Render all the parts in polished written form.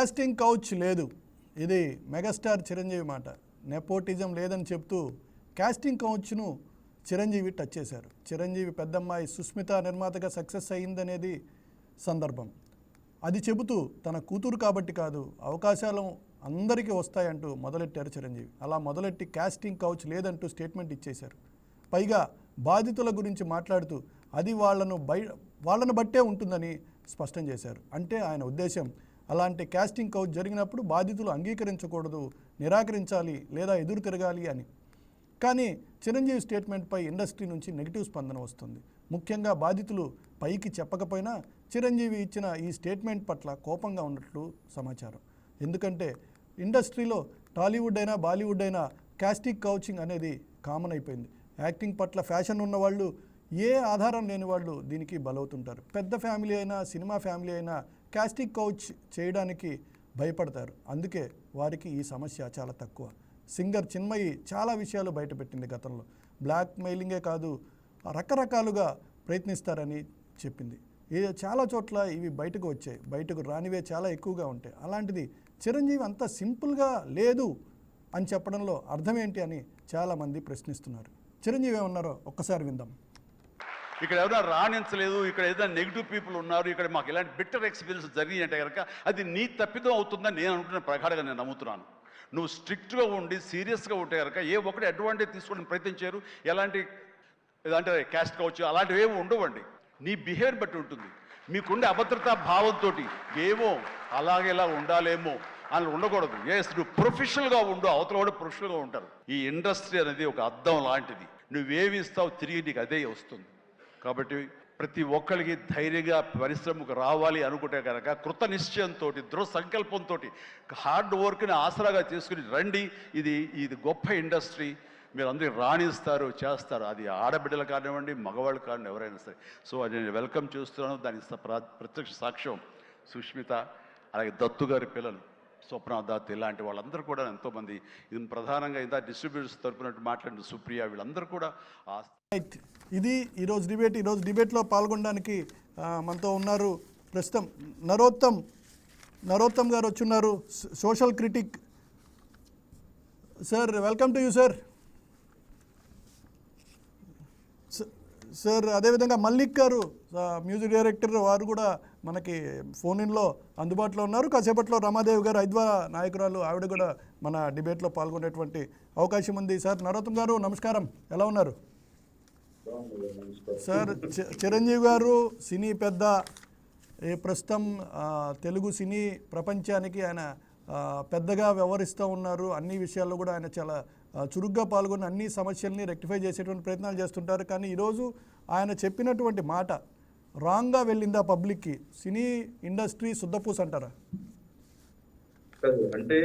Casting couch లేదు. ఇది megastar Chiranjeevi మాట. నెపోటిజం లేదని చెప్తూ క్యాస్టింగ్ కౌచ్ను చిరంజీవి టచ్ చేశారు. చిరంజీవి పెద్దమ్మాయి సుస్మిత నిర్మాతగా సక్సెస్ అయ్యిందనేది సందర్భం. అది చెబుతూ తన కూతురు కాబట్టి కాదు, అవకాశాలు అందరికీ వస్తాయంటూ మొదలెట్టారు చిరంజీవి. అలా మొదలెట్టి క్యాస్టింగ్ కౌచ్ లేదంటూ స్టేట్మెంట్ ఇచ్చేశారు. పైగా బాధితుల గురించి మాట్లాడుతూ అది వాళ్ళను బట్టే ఉంటుందని స్పష్టం చేశారు. అంటే ఆయన ఉద్దేశం అలాంటి క్యాస్టింగ్ కౌచ్ జరిగినప్పుడు బాధితులు అంగీకరించకూడదు, నిరాకరించాలి లేదా ఎదురు తిరగాలి అని. కానీ చిరంజీవి స్టేట్మెంట్పై ఇండస్ట్రీ నుంచి నెగిటివ్ స్పందన వస్తుంది. ముఖ్యంగా బాధితులు పైకి చెప్పకపోయినా చిరంజీవి ఇచ్చిన ఈ స్టేట్మెంట్ పట్ల కోపంగా ఉన్నట్లు సమాచారం. ఎందుకంటే ఇండస్ట్రీలో టాలీవుడ్ అయినా బాలీవుడ్ అయినా క్యాస్టింగ్ కౌచింగ్ అనేది కామన్ అయిపోయింది. యాక్టింగ్ పట్ల ఫ్యాషన్ ఉన్నవాళ్ళు, ఏ ఆధారం లేని వాళ్ళు దీనికి బలవుతుంటారు. పెద్ద ఫ్యామిలీ అయినా సినిమా ఫ్యామిలీ అయినా క్యాస్టింగ్ కౌచ్ చేయడానికి భయపడతారు. అందుకే వారికి ఈ సమస్య చాలా తక్కువ. సింగర్ చిన్మయి చాలా విషయాలు బయటపెట్టింది గతంలో. బ్లాక్ మెయిలింగే కాదు, రకరకాలుగా ప్రయత్నిస్తారని చెప్పింది. చాలా చోట్ల ఇవి బయటకు వచ్చాయి, బయటకు రానివే చాలా ఎక్కువగా ఉంటాయి. అలాంటిది చిరంజీవి అంత సింపుల్గా లేదు అని చెప్పడంలో అర్థం ఏంటి అని చాలామంది ప్రశ్నిస్తున్నారు. చిరంజీవి ఏమన్నారో ఒక్కసారి విందాం. ఇక్కడ ఎవరైనా రాణించలేదు, ఇక్కడ ఏదైనా నెగిటివ్ పీపుల్ ఉన్నారు, ఇక్కడ మాకు ఇలాంటి బిట్టర్ ఎక్స్పీరియన్స్ జరిగింది అంటే కనుక అది నీ తప్పిదం అవుతుందని నేను అనుకున్న ప్రకారంగా నేను నమ్ముతున్నాను. నువ్వు స్ట్రిక్ట్గా ఉండి సీరియస్గా ఉంటే కనుక ఏ ఒక్కటి అడ్వాంటేజ్ తీసుకోవడానికి ప్రయత్నించారు. ఎలాంటి అంటే క్యాస్ట్ కావచ్చు అలాంటివి ఏమో ఉండవండి. నీ బిహేవియర్ బట్టి ఉంటుంది. మీకుండే అభద్రతా భావంతో ఏమో అలాగేలా ఉండాలేమో అని ఉండకూడదు. ఎస్, నువ్వు ప్రొఫెషనల్గా ఉండు, అవతల కూడా ప్రొఫెషనల్గా ఉంటారు. ఈ ఇండస్ట్రీ అనేది ఒక అద్దం లాంటిది. నువ్వేమి ఇస్తావు తిరిగి నీకు అదే వస్తుంది. కాబట్టి ప్రతి ఒక్కరికి ధైర్యంగా పరిశ్రమకు రావాలి అనుకుంటే కనుక కృత నిశ్చయంతో, దృఢ సంకల్పంతో, హార్డ్ వర్క్ని ఆసరాగా తీసుకుని రండి. ఇది గొప్ప ఇండస్ట్రీ. మీరు అందరూ రాణిస్తారు, చేస్తారు. అది ఆడబిడ్డలు కానివ్వండి, మగవాళ్ళు కానివ్వండి, ఎవరైనా సరే. సో అది నేను వెల్కమ్ చేస్తున్నాను. దానికి ప్రత్యక్ష సాక్ష్యం సుష్మిత, అలాగే దత్తు గారి పిల్లలు స్వప్న దత్, ఇలాంటి వాళ్ళందరూ కూడా ఎంతోమంది. ఇది ప్రధానంగా ఇంత డిస్ట్రిబ్యూటర్స్ తరపునట్టు మాట్లాడిన సుప్రియ, వీళ్ళందరూ కూడా ఇది ఈరోజు డిబేట్లో పాల్గొనడానికి మనతో ఉన్నారు ప్రస్తుతం నరోత్తమ్ గారు వచ్చున్నారు, social critic. Sir, welcome to you sir. Sir, అదేవిధంగా మల్లిక్ గారు, మ్యూజిక్ డైరెక్టర్, వారు కూడా మనకి ఫోన్ ఇన్లో అందుబాటులో ఉన్నారు. కాసేపట్లో రమాదేవి గారు, ఐద్వా నాయకురాలు, ఆవిడ కూడా మన డిబేట్లో పాల్గొనేటువంటి అవకాశం ఉంది. సార్, నరోత్తమ్ గారు నమస్కారం, ఎలా ఉన్నారు? సార్, చిరంజీవి గారు సినీ పెద్ద, ప్రస్తుతం తెలుగు సినీ ప్రపంచానికి ఆయన పెద్దగా వ్యవహరిస్తూ ఉన్నారు. అన్ని విషయాల్లో కూడా ఆయన చాలా చురుగ్గా పాల్గొని అన్ని సమస్యల్ని రెక్టిఫై చేసేటువంటి ప్రయత్నాలు చేస్తుంటారు. కానీ ఈరోజు ఆయన చెప్పినటువంటి మాట రాంగ్గా వెళ్ళిందా పబ్లిక్కి? సినీ ఇండస్ట్రీ శుద్ధపూస అంటారా? అంటే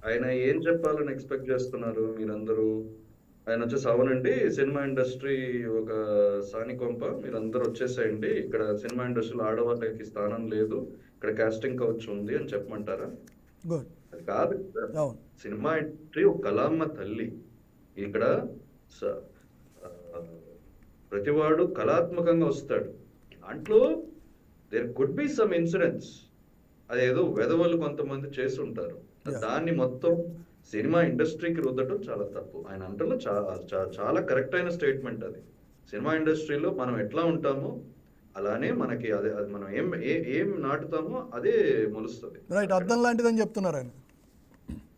ఆయన ఏం చెప్పాలని ఎక్స్పెక్ట్ చేస్తున్నారు మీరందరూ? ఆయన వచ్చేసి అవునండి, సినిమా ఇండస్ట్రీ ఒక సానికొంప, మీరందరూ వచ్చేసేయండి, ఇక్కడ సినిమా ఇండస్ట్రీలో ఆడవాళ్ళకి స్థానం లేదు, ఇక్కడ కాస్టింగ్ కౌచ్ ఉంది అని చెప్పమంటారా? అది కాదు. సినిమా ఇండస్ట్రీ ఒక కళామ్మ తల్లి. ఇక్కడ ప్రతివాడు కళాత్మకంగా వస్తాడు. దాంట్లో there could be some incidents, అదేదో వెధవలు కొంతమంది చేసి ఉంటారు. దాన్ని మొత్తం సినిమా ఇండస్ట్రీకి రుద్దటం చాలా తప్పు. ఆయన అంటలో చాలా కరెక్ట్ అయిన స్టేట్మెంట్ అది. సినిమా ఇండస్ట్రీలో మనం ఎట్లా ఉంటామో అలానే మనకి అదే, అది మనం ఏం నాటుతామో అదే మొలుస్తుంది. రైట్, అర్థం లాంటిదని చెప్తున్నారు ఆయన.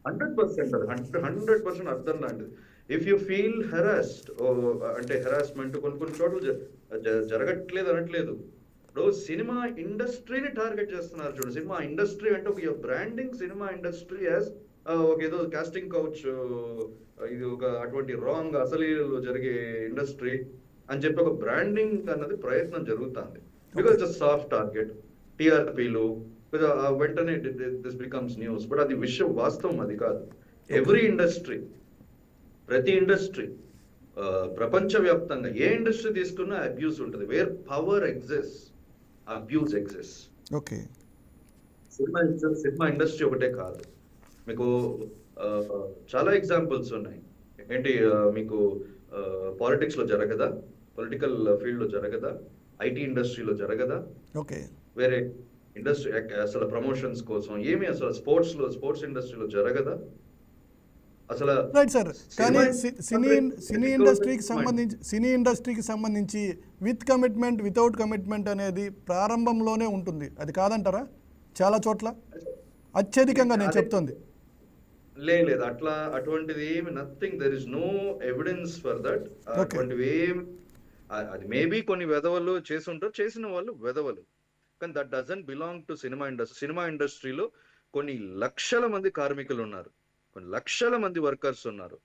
100% అది 100% అర్థం లాంటిది. ఇఫ్ యూ ఫీల్ హెరాస్డ్, అంటే హెరాస్మెంట్ కొన్ని చోట్ల జరగట్లేదు అనట్లేదు. ఇప్పుడు సినిమా ఇండస్ట్రీని టార్గెట్ చేస్తున్నారు చూడు. సినిమా ఇండస్ట్రీ అంటే ఒక బ్రాండింగ్, సినిమా ఇండస్ట్రీ యాజ్ ఒక ఏదో కాస్టింగ్ కౌచ్, ఇది ఒక అటువంటి రాంగ్ అసలు జరిగే ఇండస్ట్రీ అని చెప్పి ఒక బ్రాండింగ్ అన్నది ప్రయత్నం జరుగుతుంది. బికాజ్ ఇట్స్ సాఫ్ట్ టార్గెట్, టీఆర్పీలు, వెంటనే దిస్ బికమ్స్ న్యూస్. బట్ అది వాస్తవం అది కాదు. ఎవ్రీ ఇండస్ట్రీ, ప్రతి ఇండస్ట్రీ, ప్రపంచవ్యాప్తంగా ఏ ఇండస్ట్రీ తీసుకున్నా అబ్యూస్ ఉంటుంది. Where power exist, abuse exist. Okay, cinema industry ఒకటే కాదు, మీకు చాలా ఎగ్జాంపుల్స్ ఉన్నాయి. ఏంటి, మీకు పాలిటిక్స్ లో జరగదా, పొలిటికల్ ఫీల్డ్ లో జరగదా, ఐటీ ఇండస్ట్రీలో జరగదా, ఓకే, వేరే ఇండస్ట్రీ అసలు ప్రమోషన్స్ కోసం ఏమి అసలు స్పోర్ట్స్ ఇండస్ట్రీలో జరగదా అసలు? రైట్ సార్, కానీ సినీ సినీ ఇండస్ట్రీకి సంబంధించి విత్ కమిట్మెంట్ వితౌట్ కమిట్మెంట్ అనేది ప్రారంభంలోనే ఉంటుంది, అది కాదంటారా? చాలా చోట్ల అత్యధికంగా నేను చెప్తోంది. లేదు అటువంటిది ఏమి nothing, there is no evidence for that. అటువంటివి ఏమి, అది మేబీ కొన్ని వెధవలు చేసి ఉంటారు, చేసిన వాళ్ళు వెధవలు, కానీ that doesn't belong to cinema industry. Cinema ఇండస్ట్రీలో కొన్ని లక్షల మంది కార్మికులు ఉన్నారు, కొన్ని లక్షల మంది వర్కర్స్ ఉన్నారు,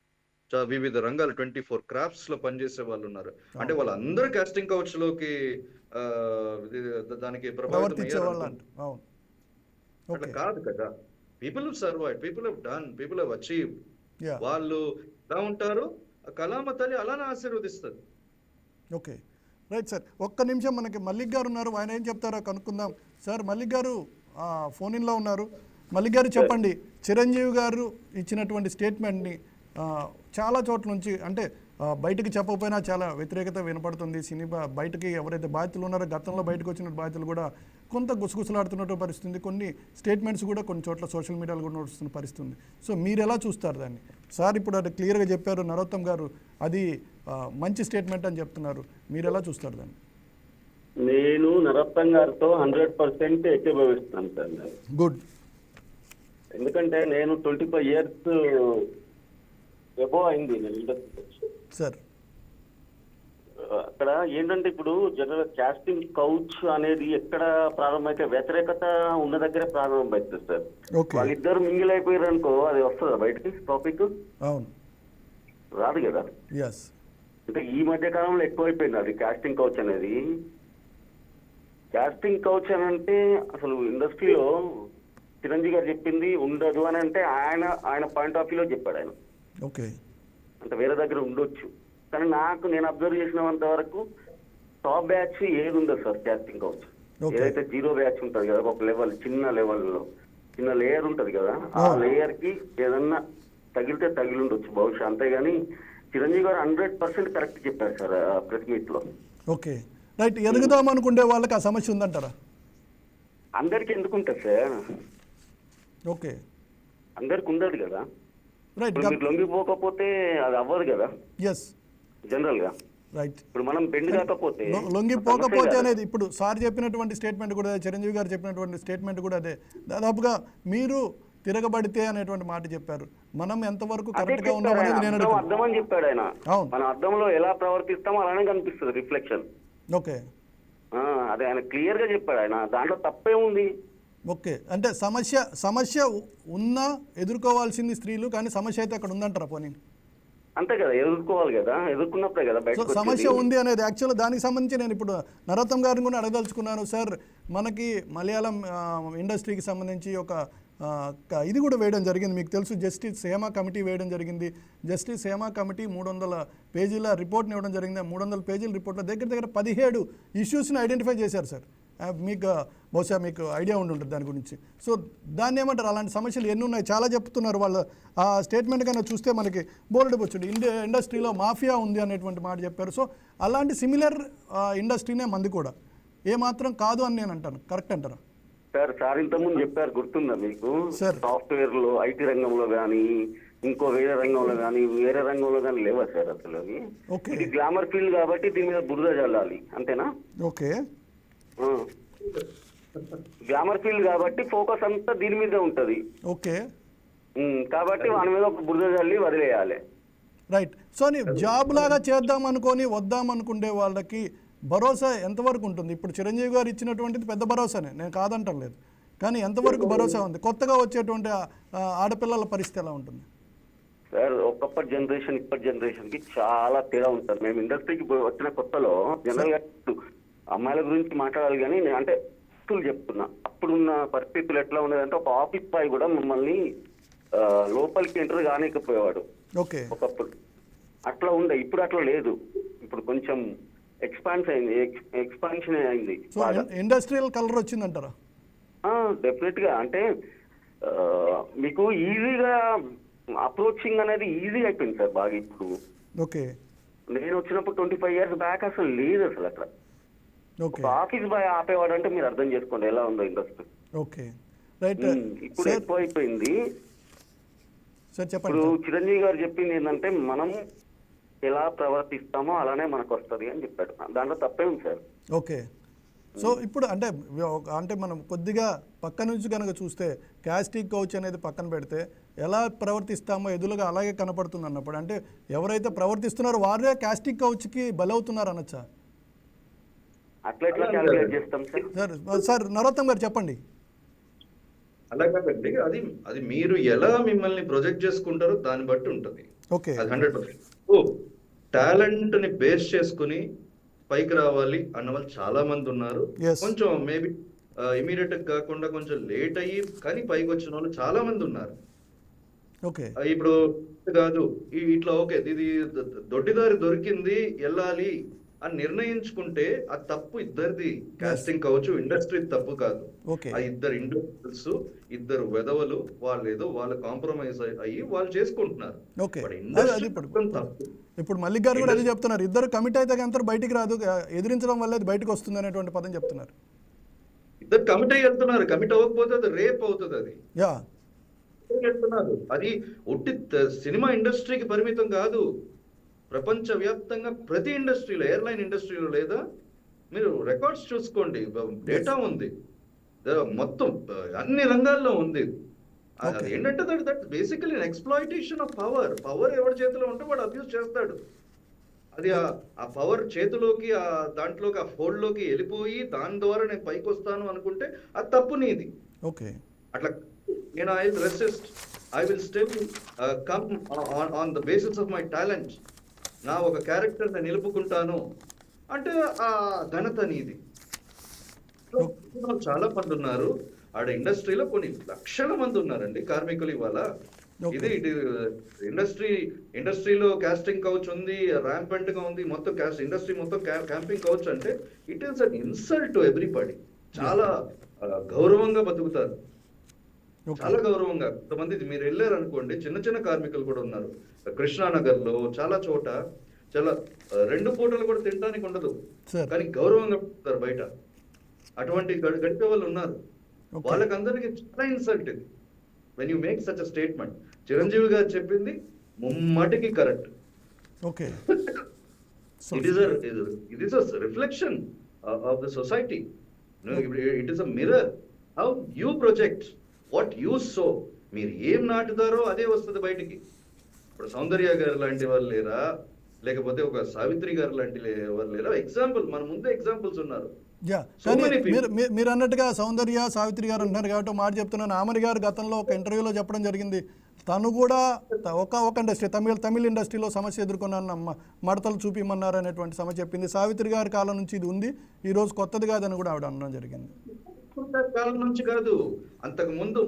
వివిధ రంగాలు 24 క్రాఫ్ట్స్ లో పనిచేసే వాళ్ళు ఉన్నారు. అంటే వాళ్ళందరూ కాస్టింగ్ కౌచ్ లోకి దానికి ప్రభావితం అయ్యారు. అట్లా కాదు కదా. People have survived, people have done, people have achieved. వాళ్ళు ఎలా ఉంటారు, కళామ తల్లి అలానే ఆశీర్వదిస్తుంది. Okay, right sir. ఒక్క నిమిషం, మనకి మల్లిక్ గారు ఉన్నారు, ఆయన ఏం చెప్తారో కనుక్కుందాం. సార్ మల్లిక్ గారు ఫోన్ ఇన్లో ఉన్నారు. మల్లిక్ గారు చెప్పండి, చిరంజీవి గారు ఇచ్చినటువంటి స్టేట్మెంట్ని చాలా చోట్ల నుంచి అంటే బయటకు చెప్పకపోయినా చాలా వ్యతిరేకత వినపడుతుంది. సినిమా బయటకి ఎవరైతే బాధితులు ఉన్నారో గతంలో బయటకు వచ్చిన బాధితులు కూడా కొంత గుసగుసలాడుతున్నట్టు పరిస్థితుంది. కొన్ని స్టేట్మెంట్స్ కూడా కొన్ని చోట్ల సోషల్ మీడియాలో కూడా నడుస్తున్న పరిస్థితుంది. సో మీరు ఎలా చూస్తారు దాన్ని? సార్ ఇప్పుడు అది క్లియర్గా చెప్పారు, నరోత్తమ్ గారు అది మంచి స్టేట్మెంట్ అని చెప్తున్నారు, మీరు ఎలా చూస్తారు దాన్ని? నేను నరోత్తమ్ గారితో 100% ఏకీభవిస్తున్నాను సార్. గుడ్. ఎందుకంటే నేను 25 years ఎబో అయింది నేను ఇండస్ట్రీ సార్. అక్కడ ఏంటంటే ఇప్పుడు జనరల్ కాస్టింగ్ కౌచ్ అనేది ఎక్కడ ప్రారంభమైతే వ్యతిరేకత ఉన్న దగ్గర ప్రారంభమవుతుంది సార్. వాళ్ళిద్దరు మింగిల్ అయిపోయారు అనుకో, అది వస్తుందా బయటకి టాపిక్? అవును, రాదు కదా. అంటే ఈ మధ్య కాలంలో ఎక్కువైపోయింది అది కాస్టింగ్ కౌచ్ అనేది. కాస్టింగ్ కౌచ్ అని అంటే అసలు ఇండస్ట్రీలో చిరంజీవి గారు చెప్పింది ఉండదు అని అంటే ఆయన పాయింట్ ఆఫ్ వ్యూలో చెప్పాడు ఆయన. ఓకే, అంటే వేరే దగ్గర ఉండొచ్చు, కానీ నేను అబ్జర్వ్ చేసినంత వరకు టాప్ బ్యాచ్ ఏది ఉండదు సార్ కాస్టింగ్ కౌచ్. ఏదైతే 0 బ్యాచ్ ఉంటుంది కదా, ఒక లెవెల్ చిన్న లెవెల్లో చిన్న లేయర్ ఉంటుంది కదా, ఆ లేయర్ కి ఏదన్నా తగిలితే తగిలి ఉండొచ్చు బహుశా, అంతేగాని చిరంజీవి గారు 100% కరెక్ట్ చెప్పారు సార్ ప్రెస్ మీట్ లో. Okay, right. ఎదుగుదాం అనుకుంటే వాళ్ళకి ఆ సమస్య ఉందంటారా? అందరికి ఎందుకు ఉంటుంది సార్? ఓకే, అందరికి ఉండదు కదా. రైట్. మీరు లొంగిపోకపోతే అది అవ్వదు కదా. ఎస్, జనరల్ గా రైట్. ఇప్పుడు మనం బెండ్ కాకపోతే లొంగిపోకపోతే అనేది ఇప్పుడు సార్ చెప్పినటువంటి స్టేట్మెంట్ కూడా, చిరంజీవి గారు చెప్పినటువంటి స్టేట్మెంట్ కూడా అదే. దాదాపుగా మీరు తిరగబడితే అనేటువంటి మాట చెప్పారు. మనం ఎంతవరకు కరెక్ట్ గా ఉన్నామనేది నేను అర్థం అని చెప్పాడు ఆయన. మన అర్థంలో ఎలా ప్రవర్తిస్తామో అలానే కనిపిస్తుంది రిఫ్లెక్షన్. ఓకే, అదే ఆయన క్లియర్ గా చెప్పాడు ఆయన, దాంట్లో తప్పే ఉంది. ఓకే, అంటే సమస్య ఉన్నా ఎదుర్కోవాల్సింది స్త్రీలు, కానీ సమస్య అయితే అక్కడ ఉందంటారా? పోనీ అంతే కదా, ఎదుర్కోవాలి కదా, ఎదుర్కొన్నప్పుడే కదా బయట సమస్య ఉంది అనేది. యాక్చువల్ దానికి సంబంధించి నేను ఇప్పుడు నరోత్తమ్ గారిని కూడా అడగదలుచుకున్నాను. సార్, మనకి మలయాళం ఇండస్ట్రీకి సంబంధించి ఒక ఇది కూడా వేయడం జరిగింది, మీకు తెలుసు, జస్టిస్ హేమా కమిటీ వేయడం జరిగింది. జస్టిస్ హేమా కమిటీ 300 పేజీల రిపోర్ట్ని ఇవ్వడం జరిగింది. 300 పేజీల రిపోర్ట్లో దగ్గర 17 ఇష్యూస్ని ఐడెంటిఫై చేశారు సార్. మీకు బహుశా మీకు ఐడియా ఉంటుంది దాని గురించి. సో దాన్ని ఏమంటారు? అలాంటి సమస్యలు ఎన్ని ఉన్నాయి చాలా చెప్తున్నారు వాళ్ళు. ఆ స్టేట్మెంట్ కన్నా చూస్తే మనకి బోల్డ్ వచ్చుడు ఇండస్ట్రీలో మాఫియా ఉంది అనేటువంటి మాట చెప్పారు. సో అలాంటి సిమిలర్ ఇండస్ట్రీనే మంది కూడా, ఏమాత్రం కాదు అని నేను అంటాను. కరెక్ట్ అంటారా సార్? ఇంతకుముందు చెప్పారు, గుర్తుందా మీకు? సాఫ్ట్వేర్ లో, ఐటీ రంగంలో కానీ ఇంకో వేరే రంగంలో కానీ లేవా సార్ అసలు? ఇది గ్లామర్ ఫీల్డ్ కాబట్టి దీని మీద బురద చల్లాలి, అంతేనా? ఓకే, గ్లామర్ ఫీల్డ్ కాబట్టి ఫోకస్ అంతా దీని మీద ఉంటది. ఓకే, కాబట్టి వాని మీద ఒక బురద చల్లి వదిలేయాలి. రైట్. సో జాబ్ లాగా చేద్దాం అనుకొని వద్దాం అనుకునే వాళ్ళకి భరోసా ఎంతవరకు ఉంటుంది? ఇప్పుడు చిరంజీవి గారు ఇచ్చినటువంటిది పెద్ద భరోసానే, నేను కాదంటలేదు, కానీ ఎంతవరకు భరోసా ఉంది? కొత్తగా వచ్చేటువంటి ఆడపిల్లల పరిస్థితి ఎలా ఉంటుంది సార్? ఒకప్పటి జనరేషన్ ఇప్పటి జనరేషన్ కి చాలా తేడా ఉంటుంది. మేము ఇండస్ట్రీకి వచ్చిన కొత్తలో జనరల్ గా అమ్మాయిల గురించి మాట్లాడాలి కానీ నేను అంటే చెప్తున్నా, అప్పుడున్న పరిస్థితులు ఎట్లా ఉండేదంటే ఒక ఆఫీస్ బాయ్ కూడా మమ్మల్ని లోపలికి ఎంటర్ కానికపోయేవాడు ఒకప్పుడు. అట్లా ఉండే, ఇప్పుడు అట్లా లేదు. ఇప్పుడు కొంచెం ఎక్స్పాన్షన్ అయింది. Industrial colour వచ్చిందంటారా? డెఫినెట్ గా. అంటే మీకు ఈజీగా అప్రోచింగ్ అనేది ఈజీ అయిపోయింది సార్ బాగా ఇప్పుడు. ఓకే, నేను వచ్చినప్పుడు 25 years బ్యాక్ అసలు లేదు అసలు అట్లా. ఓకే ఒక ఆఫీస్ బాయ్ ఆపేవాడు అంటే మీరు అర్థం చేసుకోండి ఎలా ఉందో ఇండస్ట్రీ. ఓకే రైట్ ఇప్పుడు సార్ ఎక్కువ అయిపోయింది. సార్ ఇప్పుడు చెప్పండి సార్. చిరంజీవి గారు చెప్పింది ఏంటంటే మనం ఎలా ప్రవర్తిస్తామో అలానే మనకు వస్తుంది అని చెప్పాడు. దాంట్లో తప్పే ఉంది సార్. ఓకే సో ఇప్పుడు అంటే మనం కొద్దిగా పక్క నుంచి కనుక చూస్తే కాస్టింగ్ కౌచ్ అనేది పక్కన పెడితే ఎలా ప్రవర్తిస్తామో ఎదురుగా అలాగే కనపడుతుంది అన్నప్పుడు అంటే ఎవరైతే ప్రవర్తిస్తున్నారో వారే కాస్టింగ్ కౌచ్కి బలవుతున్నారు అనొచ్చా? అట్లా ఎట్లా క్యాలిక్యులేట్ చేస్తాం సార్? సార్ నరోత్తం గారు చెప్పండి. అలా కాదండి, అది అది మీరు ఎలా మిమ్మల్ని ప్రొజెక్ట్ చేసుకుంటారో దాన్ని బట్టి ఉంటుంది. ఓకే అది 100%. ఓ టాలెంట్ ని బేస్ చేసుకుని పైకి రావాలి అన్న వాళ్ళు చాలా మంది ఉన్నారు. Yes. కొంచెం మేబీ ఇమీడియట్ కాకుండా కొంచెం లేట్ అయ్యి కానీ పైకి వచ్చిన వాళ్ళు చాలా మంది ఉన్నారు. ఓకే ఇప్పుడు కాదు ఇట్లా ఓకే ఇది దొడ్డిదారి దొరికింది వెళ్ళాలి అని నిర్ణయించుకుంటే ఆ తప్పు ఇద్దరిది. కాస్టింగ్ కావచ్చు, ఇండస్ట్రీ తప్పు కాదు. ఓకే ఆ ఇద్దరు ఇండివిజువల్స్, ఇద్దరు వెధవలు, వాళ్ళు ఏదో వాళ్ళు కాంప్రమైజ్ అయ్యి వాళ్ళు చేసుకుంటున్నారు. ఓకే But అది industry ఇప్పుడు మొత్తం తప్పు. ఇప్పుడు మల్లిక్ గారు కూడా అదే చెప్తున్నారు, ఇద్దరు కమిట్ అయితే అంతా బయటికి రాదు, ఎదిరించడం వల్ల అది బయటకు వస్తుంది అనేటువంటి పదం చెప్తున్నారు. ఇద్దరు కమిట్ అయ్యి వెళ్తున్నారు. కమిట్ అవ్వకపోతే అది రేప్ అవుతుంది. అది యా వెళ్తున్నారు. అది ఒట్టి సినిమా ఇండస్ట్రీకి పరిమితం కాదు, ప్రపంచవ్యాప్తంగా ప్రతి ఇండస్ట్రీలో, ఎయిర్లైన్ ఇండస్ట్రీలో లేదా మీరు రికార్డ్స్ చూసుకోండి, డేటా ఉంది, మొత్తం అన్ని రంగాల్లో ఉంది. అది ఏంటంటే that basically exploitation of power. Power ఎవరి చేతిలో ఉంటే వాడు అబ్యూస్ చేస్తాడు. అది ఆ పవర్ చేతిలోకి, ఆ దాంట్లోకి, ఆ ఫోల్డ్ లోకి వెళ్ళిపోయి దాని ద్వారా నేను పైకి వస్తాను అనుకుంటే అది తప్పు నీది. ఓకే అట్లా నేను I will resist, I will still come on the basis of my talent. నా ఒక క్యారెక్టర్ నేను నిలుపుకుంటాను అంటే ఆ ఘనత నీది. చాలా మంది ఉన్నారు ఆడ ఇండస్ట్రీలో, కొన్ని లక్షల మంది ఉన్నారండి కార్మికులు ఇవాళ. ఇది ఇండస్ట్రీలో కాస్టింగ్ కౌచ్ ఉంది, ర్యాంపెంట్ గా ఉంది, మొత్తం ఇండస్ట్రీ మొత్తం క్యాంపింగ్ కౌచ్ అంటే it is an insult to everybody. చాలా గౌరవంగా బతుకుతారు, చాలా గౌరవంగా. కొంతమంది మీరు వెళ్ళారు అనుకోండి, చిన్న చిన్న కార్మికులు కూడా ఉన్నారు కృష్ణానగర్ లో, చాలా చోట చాలా 2 పూటలు కూడా తినడానికి ఉండదు, కానీ గౌరవంగా బతుకుతారు బయట. అటువంటి గడిపే వాళ్ళు ఉన్నారు. వాళ్ళకందరికీ చాలా ఇన్సల్ట్ ఇది when you make such a statement. Chiranjeevi garu చెప్పింది ముమ్మటికి correct. Okay it is a reflection of the society. It is a mirror. How you project, what you sow. మీరు ఏం నాటుతారో అదే వస్తుంది బయటికి. ఇప్పుడు సౌందర్య గారు లాంటి వాళ్ళు లేరా, లేకపోతే ఒక సావిత్రి గారు లాంటి వాళ్ళు లేరా? ఎగ్జాంపుల్ మన ముందే ఎగ్జాంపుల్స్ ఉన్నారు. యా కానీ మీరు అన్నట్టుగా సౌందర్య, సావిత్రి గారు అంటున్నారు కాబట్టి మాట చెప్తున్నాను. ఆమరి గారు గతంలో ఒక ఇంటర్వ్యూలో చెప్పడం జరిగింది, తను కూడా ఒక ఇండస్ట్రీ, తమిళ ఇండస్ట్రీలో సమస్య ఎదుర్కొన్నాను, మడతలు చూపిమన్నారు అనేటువంటి సమస్య చెప్పింది. సావిత్రి గారి కాలం నుంచి ఇది ఉంది, ఈ రోజు కొత్తది కాదని కూడా ఆవిడ అనడం జరిగింది. కాలం నుంచి కాదు, అంతకు ముందు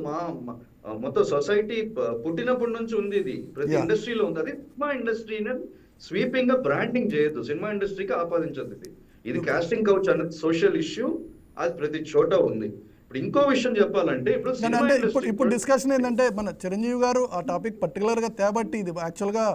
మొత్తం సొసైటీ పుట్టినప్పటి నుంచి ఉంది. ఇది ప్రతి ఇండస్ట్రీలో ఉంది. అది సినిమా ఇండస్ట్రీని స్వీపింగ్ గా బ్రాండింగ్ చేయొద్దు, సినిమా ఇండస్ట్రీకి ఆపాదించద్దు. ఇది కాస్టింగ్ కౌచ్ అనేది సోషల్ ఇష్యూ, అది ప్రతి చోట ఉంది. ఇప్పుడు ఇంకో విషయం చెప్పాలంటే, ఇప్పుడు డిస్కషన్ ఏంటంటే మన చిరంజీవి గారు ఆ టాపిక్ పర్టికులర్గా తేబట్టి ఇది యాక్చువల్గా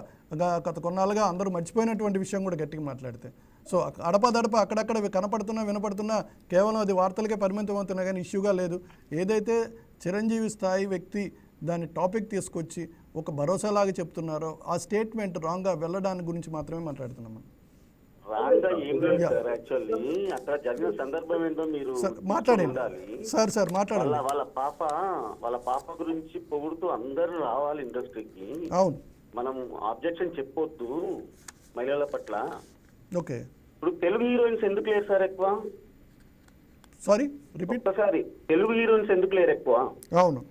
గత కొన్నాళ్ళుగా అందరూ మర్చిపోయినటువంటి విషయం కూడా గట్టిగా మాట్లాడితే, సో అడపదడప అక్కడక్కడ కనపడుతున్నా వినపడుతున్నా కేవలం అది వార్తలకే పరిమితం అవుతున్నా కానీ ఇష్యూగా లేదు. ఏదైతే చిరంజీవి స్థాయి వ్యక్తి దాన్ని టాపిక్ తీసుకొచ్చి ఒక భరోసాలాగా చెప్తున్నారో ఆ స్టేట్మెంట్ రాంగ్గా వెళ్ళడానికి గురించి మాత్రమే మాట్లాడుతున్నాం. రాంగ్గా ఏం లేదు సార్. యాక్చువల్లీ అక్కడ జరిగిన సందర్భం ఏంటో మీరు మాట్లాడండి సార్. మాట్లాడాలి. వాళ్ళ పాప గురించి పొగుడుతూ అందరూ రావాలి ఇండస్ట్రీకి. అవును, మనం ఆబ్జెక్షన్ చెప్పొద్దు మహిళల పట్ల. ఓకే ఇప్పుడు తెలుగు హీరోయిన్స్ ఎందుకు లేరు సార్ ఎక్కువ? Sorry repeat. ఒక్కసారి తెలుగు హీరోయిన్స్ ఎందుకు లేరు ఎక్కువ? అవును,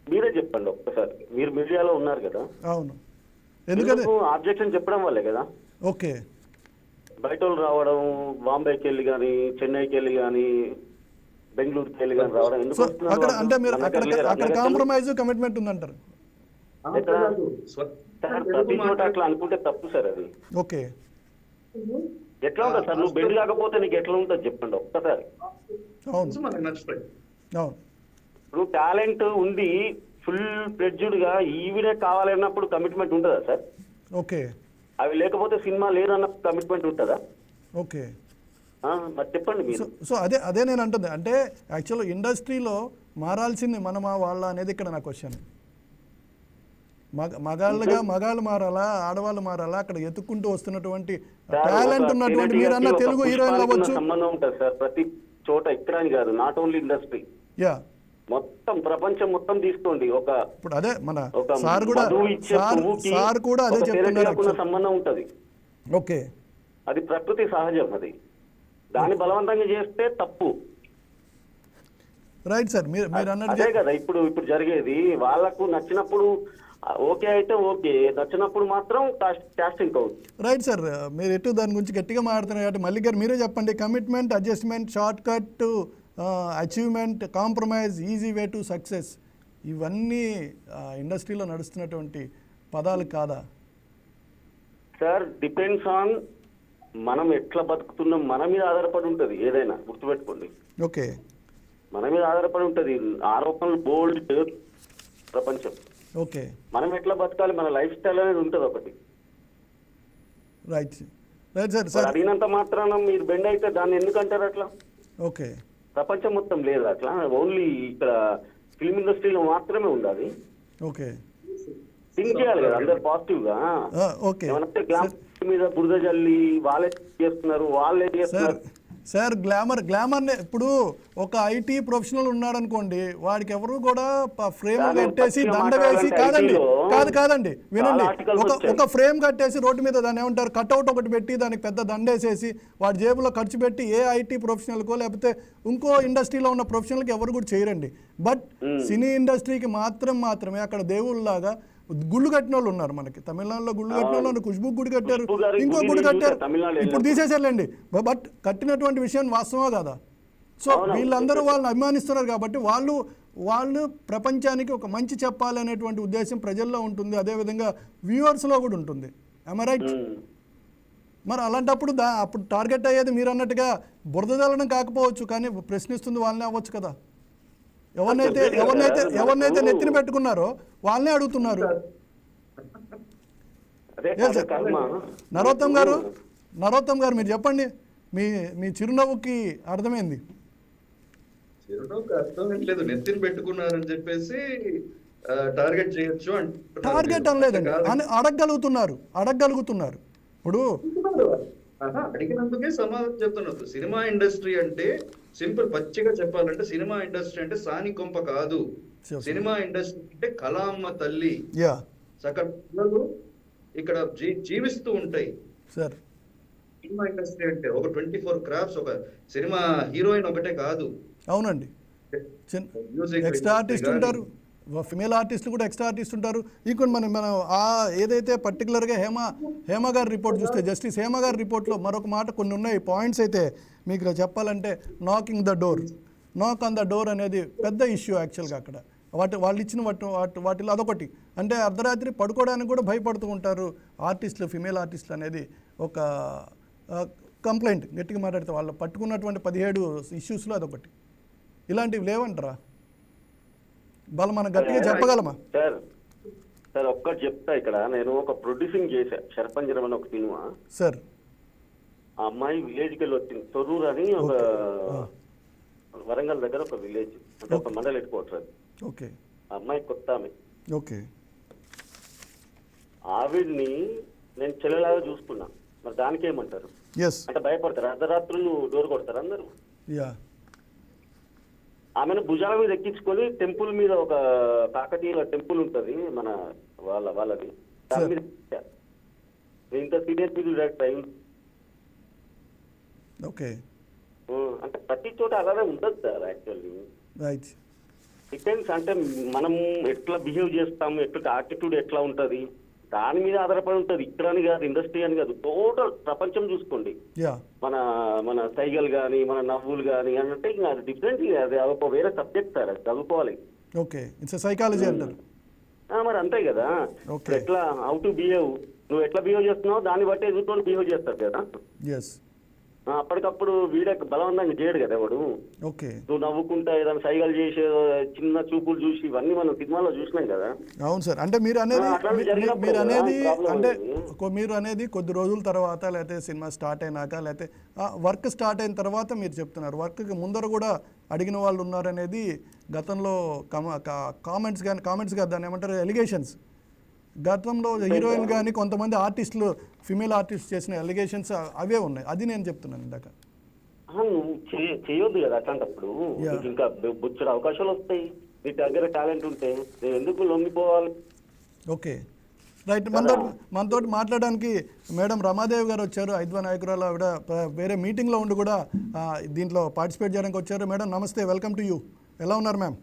మీరే చెప్పండి ఒక్కసారి. మీరు మీడియాలో ఉన్నారు కదా. అవును, ఎందుకంటే ఆబ్జెక్షన్ చెప్పడం వల్లే కదా. ఓకే, బయట వాళ్ళు రావడం, బాంబేకి వెళ్ళి కానీ, చెన్నైకి వెళ్ళి కానీ, బెంగళూరుకి వెళ్ళి కానీ రావడం ఎందుకు? అక్కడ అంటే మీరు అక్కడ కాంప్రమైజ్ కమిట్మెంట్ ఉందంటారు. ప్రతి చోట అట్లా అనుకుంటే తప్పు సార్ అది. ఓకే, ఎట్లా ఉంటుంది సార్? నువ్వు బెండ్ కాకపోతే నీకు ఎట్లా ఉంటుంది చెప్పండి ఒక్కసారి. అవును, ఇప్పుడు టాలెంట్ ఉంది, ఫుల్ ఫ్లెడ్జ్డ్ గా ఈవిడే కావాలన్నప్పుడు కమిట్మెంట్ ఉంటుందా సార్? ఓకే, అవి లేకపోతే సినిమా లేదన్న కమిట్మెంట్ ఉంటుందా? ఓకే, మరి చెప్పండి మీరు. సో అదే నేను అంటుంది. అంటే యాక్చువల్గా ఇండస్ట్రీలో మారాల్సింది మనమా వాళ్ళ అనేది ఇక్కడ నా క్వశ్చన్. మగాళ్ళు మారాలా, ఆడవాళ్ళు మారాలా? అక్కడ ఎత్తుక్కుంటూ వస్తున్నటువంటి టాలెంట్ ఉన్నటువంటి మీరన్న తెలుగు హీరోయిన్లు అవ్వచ్చు. సంబంధం ఉంటుంది సార్ ప్రతి చోట, ఇక్కడ అని కాదు, నాట్ ఓన్లీ ఇండస్ట్రీ, యా మొత్తం ప్రపంచం మొత్తం తీసుకోండి. ఇప్పుడు అదే మన సార్ కూడా అదే చెప్తున్నారు, సంబంధం ఉంటది. ఓకే, అది ప్రకృతి సహజం, అది దాన్ని బలవంతంగా చేస్తే తప్పు. రైట్ సార్, మీరు అన్నట్టు అదే కదా ఇప్పుడు జరిగేది. వాళ్ళకు నచ్చినప్పుడు ఓకే అయితే ఓకే, నచ్చినప్పుడు మాత్రం కాస్టింగ్ అవుట్. రైట్ సార్, మీరు ఎటు దాని గురించి గట్టిగా మాట్లాడుతున్నారు కాబట్టి మళ్ళీ గారు మీరే చెప్పండి. Commitment, adjustment, short cut, achievement, compromise, easy way to success, ఇవన్నీ ఇండస్ట్రీలో నడుస్తున్నటువంటి పదాలు కాదా సార్? డిపెండ్స్ ఆన్ మనం ఎట్లా బతుకుతున్నాం, మన మీద ఆధారపడి ఉంటుంది. ఏదైనా గుర్తుపెట్టుకోండి, ఓకే, మన మీద ఆధారపడి ఉంటుంది. ఆరోపణలు బోల్డ్ ప్రపంచం. ఓకే, మనం ఎట్లా బతకాలి, మన లైఫ్ స్టైల్ అనేది ఉంటుంది ఒకటి. Right right sir. అడిగినంత మాత్రాన మీరు బెండ్ అయితే దాన్ని ఎందుకంటారు అట్లా? ఓకే, ప్రపంచం మొత్తం లేదు అట్లా, ఓన్లీ ఇక్కడ ఫిల్మ్ ఇండస్ట్రీలో మాత్రమే ఉండాలి. ఓకే, థింక్ చేయాలి కదా అందరు పాజిటివ్ గా. ఓకే, ఏమంటే గ్లామర్ మీద బురద జల్లి వాళ్ళే చేస్తున్నారు. సార్ గ్లామర్ ఇప్పుడు ఒక ఐటీ ప్రొఫెషనల్ ఉన్నాడు అనుకోండి, వాడికి ఎవరు కూడా ఫ్రేమ్ కట్టేసి దండ వేసి కాదండి వినండి, ఒక ఫ్రేమ్ కట్టేసి రోడ్డు మీద దాన్ని ఏమంటారు కట్అవుట్ ఒకటి పెట్టి దానికి పెద్ద దండేసేసి వాడి జేబులో ఖర్చు పెట్టి ఏ ఐటీ ప్రొఫెషనల్కో లేకపోతే ఇంకో ఇండస్ట్రీలో ఉన్న ప్రొఫెషనల్కి ఎవరు కూడా చేయరండి. బట్ సినీ ఇండస్ట్రీకి మాత్రమే అక్కడ దేవుళ్ళలాగా గుళ్ళు కట్టిన వాళ్ళు ఉన్నారు. మనకి తమిళనాడులో గుళ్ళు కట్టిన వాళ్ళు, ఖుష్బూ గుడి కట్టారు, ఇంకో గుడి కట్టారు, ఇప్పుడు తీసేసారులేండి. బట్ కట్టినటువంటి విషయం వాస్తవా కదా? సో వీళ్ళందరూ వాళ్ళని అభిమానిస్తున్నారు కాబట్టి వాళ్ళు ప్రపంచానికి ఒక మంచి చెప్పాలి అనేటువంటి ఉద్దేశం ప్రజల్లో ఉంటుంది, అదేవిధంగా వ్యూవర్స్లో కూడా ఉంటుంది. am I right? మరి అలాంటప్పుడు అప్పుడు టార్గెట్ అయ్యేది మీరు అన్నట్టుగా బురద జల్లడం కాకపోవచ్చు, కానీ ప్రశ్నిస్తుంది వాళ్ళనే అవ్వచ్చు కదా. ఎవరినైతే నెత్తిన పెట్టుకున్నారో వాళ్ళనే అడుగుతున్నారు. నరోత్తమ్ గారు మీరు చెప్పండి, మీ చిరునవ్వుకి అర్థమైంది. చిరునవ్వుకి అర్థమేంట్లేదు, నెత్తిన పెట్టుకున్నారని చెప్పేసి టార్గెట్ చేయొచ్చు అంటే టార్గెట్ అనలేదండి, అడగగలుగుతున్నారు. ఇప్పుడు అడిగినందుకే సమాధానం చెప్తున్నారు. సినిమా ఇండస్ట్రీ అంటే సింపుల్ పచ్చిగా చెప్పాలంటే సినిమా ఇండస్ట్రీ అంటే సాని కొంప కాదు. సినిమా ఇండస్ట్రీ అంటే కళామ్మ తల్లి. సకల పిల్లలు ఇక్కడ జీవిస్తూ ఉంటాయి. సార్ సినిమా ఇండస్ట్రీ అంటే ఒక 24 క్రాఫ్ట్స్, ఒక సినిమా హీరోయిన్ ఒకటే కాదు. అవునండి, ఎక్స్ట్రా ఆర్టిస్ట్ ఉంటారు, ఫిమేల్ ఆర్టిస్టులు కూడా ఎక్స్ట్రా ఆర్టిస్ట్ ఉంటారు. ఇంకొన్ని మనం ఏదైతే పర్టికులర్గా హేమ గారి రిపోర్ట్ చూస్తే, జస్టిస్ హేమ గారి రిపోర్ట్లో మరొక మాట కొన్ని ఉన్నాయి పాయింట్స్ అయితే మీకు చెప్పాలంటే, నాక్ ఆన్ ద డోర్ అనేది పెద్ద ఇష్యూ యాక్చువల్గా. అక్కడ వాళ్ళు ఇచ్చిన వాటిలో అదొకటి. అంటే అర్ధరాత్రి పడుకోవడానికి కూడా భయపడుతూ ఉంటారు ఆర్టిస్టులు, ఫిమేల్ ఆర్టిస్టులు అనేది ఒక కంప్లైంట్. గట్టిగా మాట్లాడితే వాళ్ళు పట్టుకున్నటువంటి 17 ఇష్యూస్లో అదొకటి. ఇలాంటివి లేవంటారా? వాళ్ళు మనం గట్టిగా చెప్పగలమా? సార్ ఒక్కటి చెప్తా, ఇక్కడ నేను ఒక ప్రొడ్యూసింగ్ చేశా, శరపంజరం అని ఒక సినిమా. సార్ ఆ అమ్మాయి విలేజ్కి వెళ్ళి వచ్చింది, తొర్రూరు అని ఒక వరంగల్ దగ్గర ఒక విలేజ్, అంటే ఒక మండలి ఎట్టుకోవచ్చు. ఓకే, ఆ అమ్మాయి కొత్త ఆమె. ఓకే, ఆవిడ్ని నేను చెల్లెలాగా చూసుకున్నా. మరి దానికి ఏమంటారు? అంటే భయపడతారు? అర్ధరాత్రులు డోర్ కొడతారు అందరూ. ఆమెను భుజాల మీద ఎక్కించుకొని టెంపుల్ మీద, ఒక కాకతీయుల టెంపుల్ ఉంటది మన వాళ్ళది, దాని మీద ఇంత సీనియర్ పీపుల్ డైరెక్ట్ అయింది. ఓకే, అంటే ప్రతి చోట అలానే ఉండదు సార్. యాక్చువల్లీ డిపెండ్స్, అంటే మనం ఎట్లా బిహేవ్ చేస్తాము, ఎట్లా యాటిట్యూడ్ ఎట్లా ఉంటది, దాని మీద ఆధారపడి ఉంటుంది. ఇక్కడ అని కాదు, ఇండస్ట్రీ అని కాదు, టోటల్ ప్రపంచం చూసుకోండి. మన సైగలు కానీ, మన నవ్వులు కానీ అంటే ఇంకా అది డిఫరెంట్, అది ఒక వేరే సబ్జెక్ట్ సార్, అది చదువుకోవాలి. ఓకే, ఇట్స్ సైకాలజీ అంటారు. మరి అంతే కదా, ఎట్లా హౌ టు బిహేవ్, నువ్వు ఎట్లా బిహేవ్ చేస్తున్నావు దాన్ని బట్టి ఎదుర్కొని బిహేవ్ చేస్తారు కదా. అప్పటికప్పుడు వీడియో బలవంతంగా చేయడు కదా వాడు. ఓకే. నువ్వు నవ్వుకుంటా ఏదైనా సైగలు చేసే చిన్న చూపులు చూసి ఇవన్నీ మనం సినిమాలో చూసినాం కదా. అవును సార్. అంటే మీరు అనేది అట్లాంటివి జరిగినప్పుడు మీరు అనేది ప్రాబ్లం అంటే అనేది. మీరు అనేది కొద్ది రోజుల తర్వాత లేకపోతే సినిమా స్టార్ట్ అయినాక లేకపోతే వర్క్ స్టార్ట్ అయిన తర్వాత మీరు చెప్తున్నారు. వర్క్కి ముందర కూడా అడిగిన వాళ్ళు ఉన్నారనేది గతంలో కామెంట్స్ కాదు, దాన్ని ఏమంటారు, ఎలిగేషన్స్. గతంలో హీరోయిన్ కానీ కొంతమంది ఆర్టిస్టులు, ఫిమేల్ ఆర్టిస్ట్ చేసిన ఎలిగేషన్స్ అవే ఉన్నాయి. అది నేను చెప్తున్నాను ఇందాక. నువ్వు చేయొద్దు కదా అట్లాంటప్పుడు. నీకు ఇంకా బొచ్చడు అవకాశాలు వస్తాయి. నీ దగ్గర టాలెంట్ ఉంటే నేను ఎందుకు లొంగిపోవాలి? Okay, right. మనతోటి మాట్లాడడానికి మేడం రమాదేవి గారు వచ్చారు, ఐద్వా నాయకురాలు. ఆవిడ వేరే మీటింగ్లో ఉండి కూడా దీంట్లో పార్టిసిపేట్ చేయడానికి వచ్చారు. మేడం నమస్తే, వెల్కమ్ టు యూ. ఎలా ఉన్నారు మ్యామ్?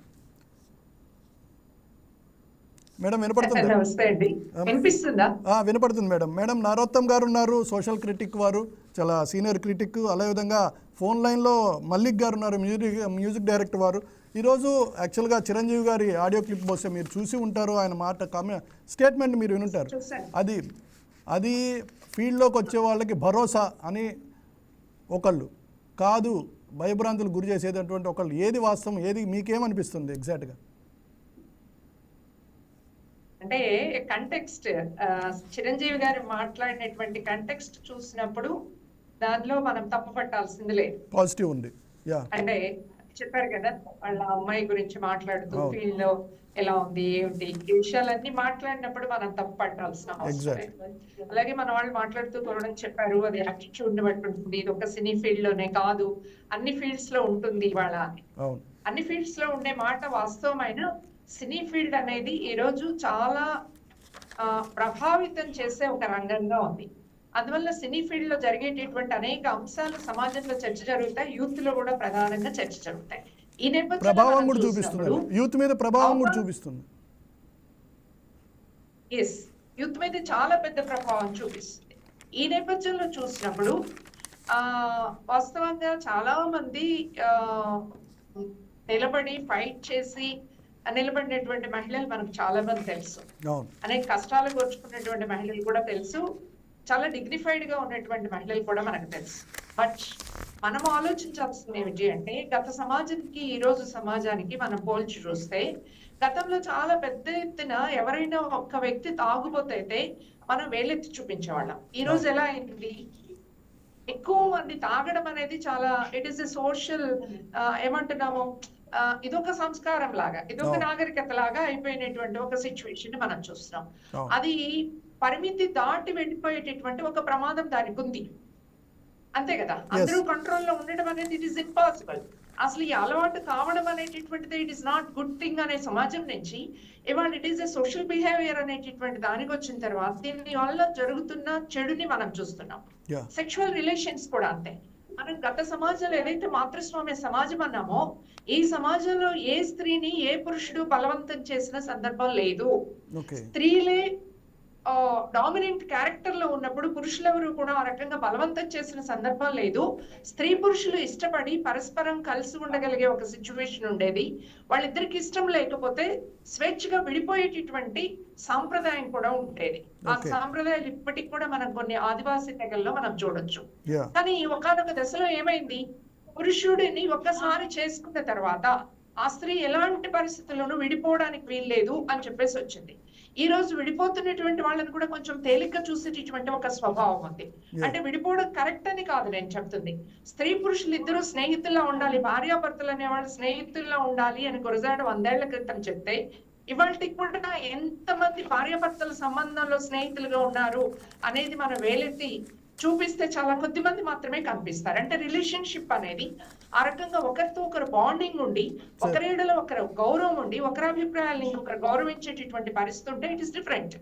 మేడం వినపడుతుంది? నమస్తే అండి, వినిపిస్తుందా? వినపడుతుంది మేడం. మేడం నరోత్తమ్ గారు ఉన్నారు, సోషల్ క్రిటిక్ వారు, చాలా సీనియర్ క్రిటిక్. అదేవిధంగా ఫోన్ లైన్లో మల్లిక్ గారు ఉన్నారు, మ్యూజిక్ డైరెక్టర్ వారు. ఈరోజు యాక్చువల్గా చిరంజీవి గారి ఆడియో క్లిప్ బహుశా మీరు చూసి ఉంటారు, ఆయన మాట స్టేట్మెంట్ మీరు వినుంటారు. అది ఫీల్డ్లోకి వచ్చే వాళ్ళకి భరోసా అని ఒకళ్ళు కాదు, భయభ్రాంతులు గురి చేసేటటువంటి ఒకళ్ళు. ఏది వాస్తవం, ఏది మీకేమనిపిస్తుంది ఎగ్జాక్ట్గా? అంటే కంటెక్స్ట్, చిరంజీవి గారు మాట్లాడినటువంటి కంటెక్స్ట్ చూసినప్పుడు దానిలో మనం తప్పు పట్టాల్సింది లేదు. పాజిటివ్ ఉంది. అంటే చెప్పారు కదా, వాళ్ళ అమ్మాయి గురించి మాట్లాడుతూ ఫీల్డ్ లో ఎలా ఉంది ఏమిటి ఈ విషయాలన్నీ మాట్లాడినప్పుడు మనం తప్పు పట్టాల్సిన అవసరం లేదు. అలాగే మన వాళ్ళు మాట్లాడుతూ కూడా చెప్పారు, అది యాటిట్యూడ్ ని బట్టి ఉంటుంది, ఇది ఒక సినీ ఫీల్డ్ లోనే కాదు అన్ని ఫీల్డ్స్ లో ఉంటుంది ఇవాళ అని. అన్ని ఫీల్డ్స్ లో ఉండే మాట వాస్తవమైన సినీ ఫీల్డ్ అనేది ఈ రోజు చాలా ప్రభావితం చేసే ఒక రంగంగా ఉంది. అందువల్ల సినీ ఫీల్డ్ లో జరిగేటటువంటి అనేక అంశాలు సమాజంలో చర్చ జరుగుతాయి, యూత్ లో కూడా ప్రధానంగా చర్చ జరుగుతాయి. ఈ ప్రభావం కూడా చూపిస్తుంది, యూత్ మీద ప్రభావం కూడా చూపిస్తుంది. ఎస్, యూత్ మీద చాలా పెద్ద ప్రభావం చూపిస్తుంది. ఈ నేపథ్యంలో చూసినప్పుడు వాస్తవంగా చాలా మంది నిలబడి ఫైట్ చేసి నిలబడినటువంటి మహిళలు మనకు చాలా మంది తెలుసు, అనేక కష్టాలు కోర్చుకున్నటువంటి మహిళలు కూడా తెలుసు, చాలా డిగ్నిఫైడ్ గా ఉన్నటువంటి మహిళలు కూడా మనకు తెలుసు. బట్ మనం ఆలోచించాల్సింది ఏమిటి అంటే, గత సమాజానికి ఈ రోజు సమాజానికి మనం పోల్చి చూస్తే, గతంలో చాలా పెద్ద ఎత్తున ఎవరైనా ఒక్క వ్యక్తి తాగుబోతే మనం వేలెత్తి చూపించేవాళ్ళం. ఈ రోజు ఎలా అయింది, ఎక్కువ మంది తాగడం అనేది చాలా, ఇట్ ఈస్ ఎ సోషల్ ఏమంటున్నాము, ఇదొక సంస్కారం లాగా, ఇదొక నాగరికత లాగా అయిపోయినటువంటి ఒక సిచ్యువేషన్ మనం చూస్తున్నాం. అది పరిమితి దాటి వెళ్ళిపోయేటటువంటి ఒక ప్రమాదం దానికి ఉంది, అంతే కదా. అందరూ కంట్రోల్లో ఉండడం అనేది ఇట్ ఈస్ ఇంపాసిబుల్. అసలు ఈ అలవాటు కావడం అనేటటువంటిది it is not good thing అనే సమాజం నుంచి ఇవాళ it is a social behaviour అనేటటువంటి దానికి వచ్చిన తర్వాత దీని వల్ల జరుగుతున్న చెడుని మనం చూస్తున్నాం. సెక్షువల్ రిలేషన్స్ కూడా అంతే. మనం గత సమాజంలో ఏదైతే మాతృస్వామ్య సమాజం అన్నామో, ఈ సమాజంలో ఏ స్త్రీని ఏ పురుషుడు బలవంతం చేసిన సందర్భం లేదు. స్త్రీలే డామినెంట్ క్యారెక్టర్ లో ఉన్నప్పుడు పురుషులెవరు కూడా ఆ రకంగా బలవంతం చేసిన సందర్భం లేదు. స్త్రీ పురుషులు ఇష్టపడి పరస్పరం కలిసి ఉండగలిగే ఒక సిచ్యువేషన్ ఉండేది. వాళ్ళిద్దరికి ఇష్టం లేకపోతే స్వేచ్ఛగా విడిపోయేటటువంటి సాంప్రదాయం కూడా ఉండేది. ఆ సాంప్రదాయాలు ఇప్పటికి కూడా మనం కొన్ని ఆదివాసీ తెగల్లో మనం చూడొచ్చు. కానీ ఒకానొక దశలో ఏమైంది, పురుషుడిని ఒక్కసారి చేసుకున్న తర్వాత ఆ స్త్రీ ఎలాంటి పరిస్థితుల్లోనూ విడిపోవడానికి వీల్లేదు అని చెప్పేసి వచ్చింది. ఈ రోజు విడిపోతున్నటువంటి వాళ్ళని కూడా కొంచెం తేలిక చూసేటటువంటి ఒక స్వభావం ఉంది. అంటే విడిపోవడం కరెక్ట్ అని కాదు నేను చెప్తుంది. స్త్రీ పురుషులు ఇద్దరు స్నేహితుల్లా ఉండాలి, భార్యాభర్తలు అనేవాళ్ళు స్నేహితుల్లా ఉండాలి అని గురజాడ 100 ఏళ్ల క్రితం చెప్తే, ఇవాళకి కూడా ఎంతమంది భార్యాభర్తల సంబంధంలో స్నేహితులుగా ఉన్నారు అనేది మనం వేలెత్తి చూపిస్తే చాలా కొద్ది మంది మాత్రమే కనిపిస్తారు. అంటే రిలేషన్షిప్ అనేది ఆ రకంగా ఒకరితో ఒకరు బాండింగ్ ఉండి, ఒకరేడలో ఒకరు గౌరవం ఉండి, ఒకరి అభిప్రాయాలను ఇంకొకరు గౌరవించేటటువంటి పరిస్థితి ఉంటే ఇట్ ఇస్ డిఫరెంట్.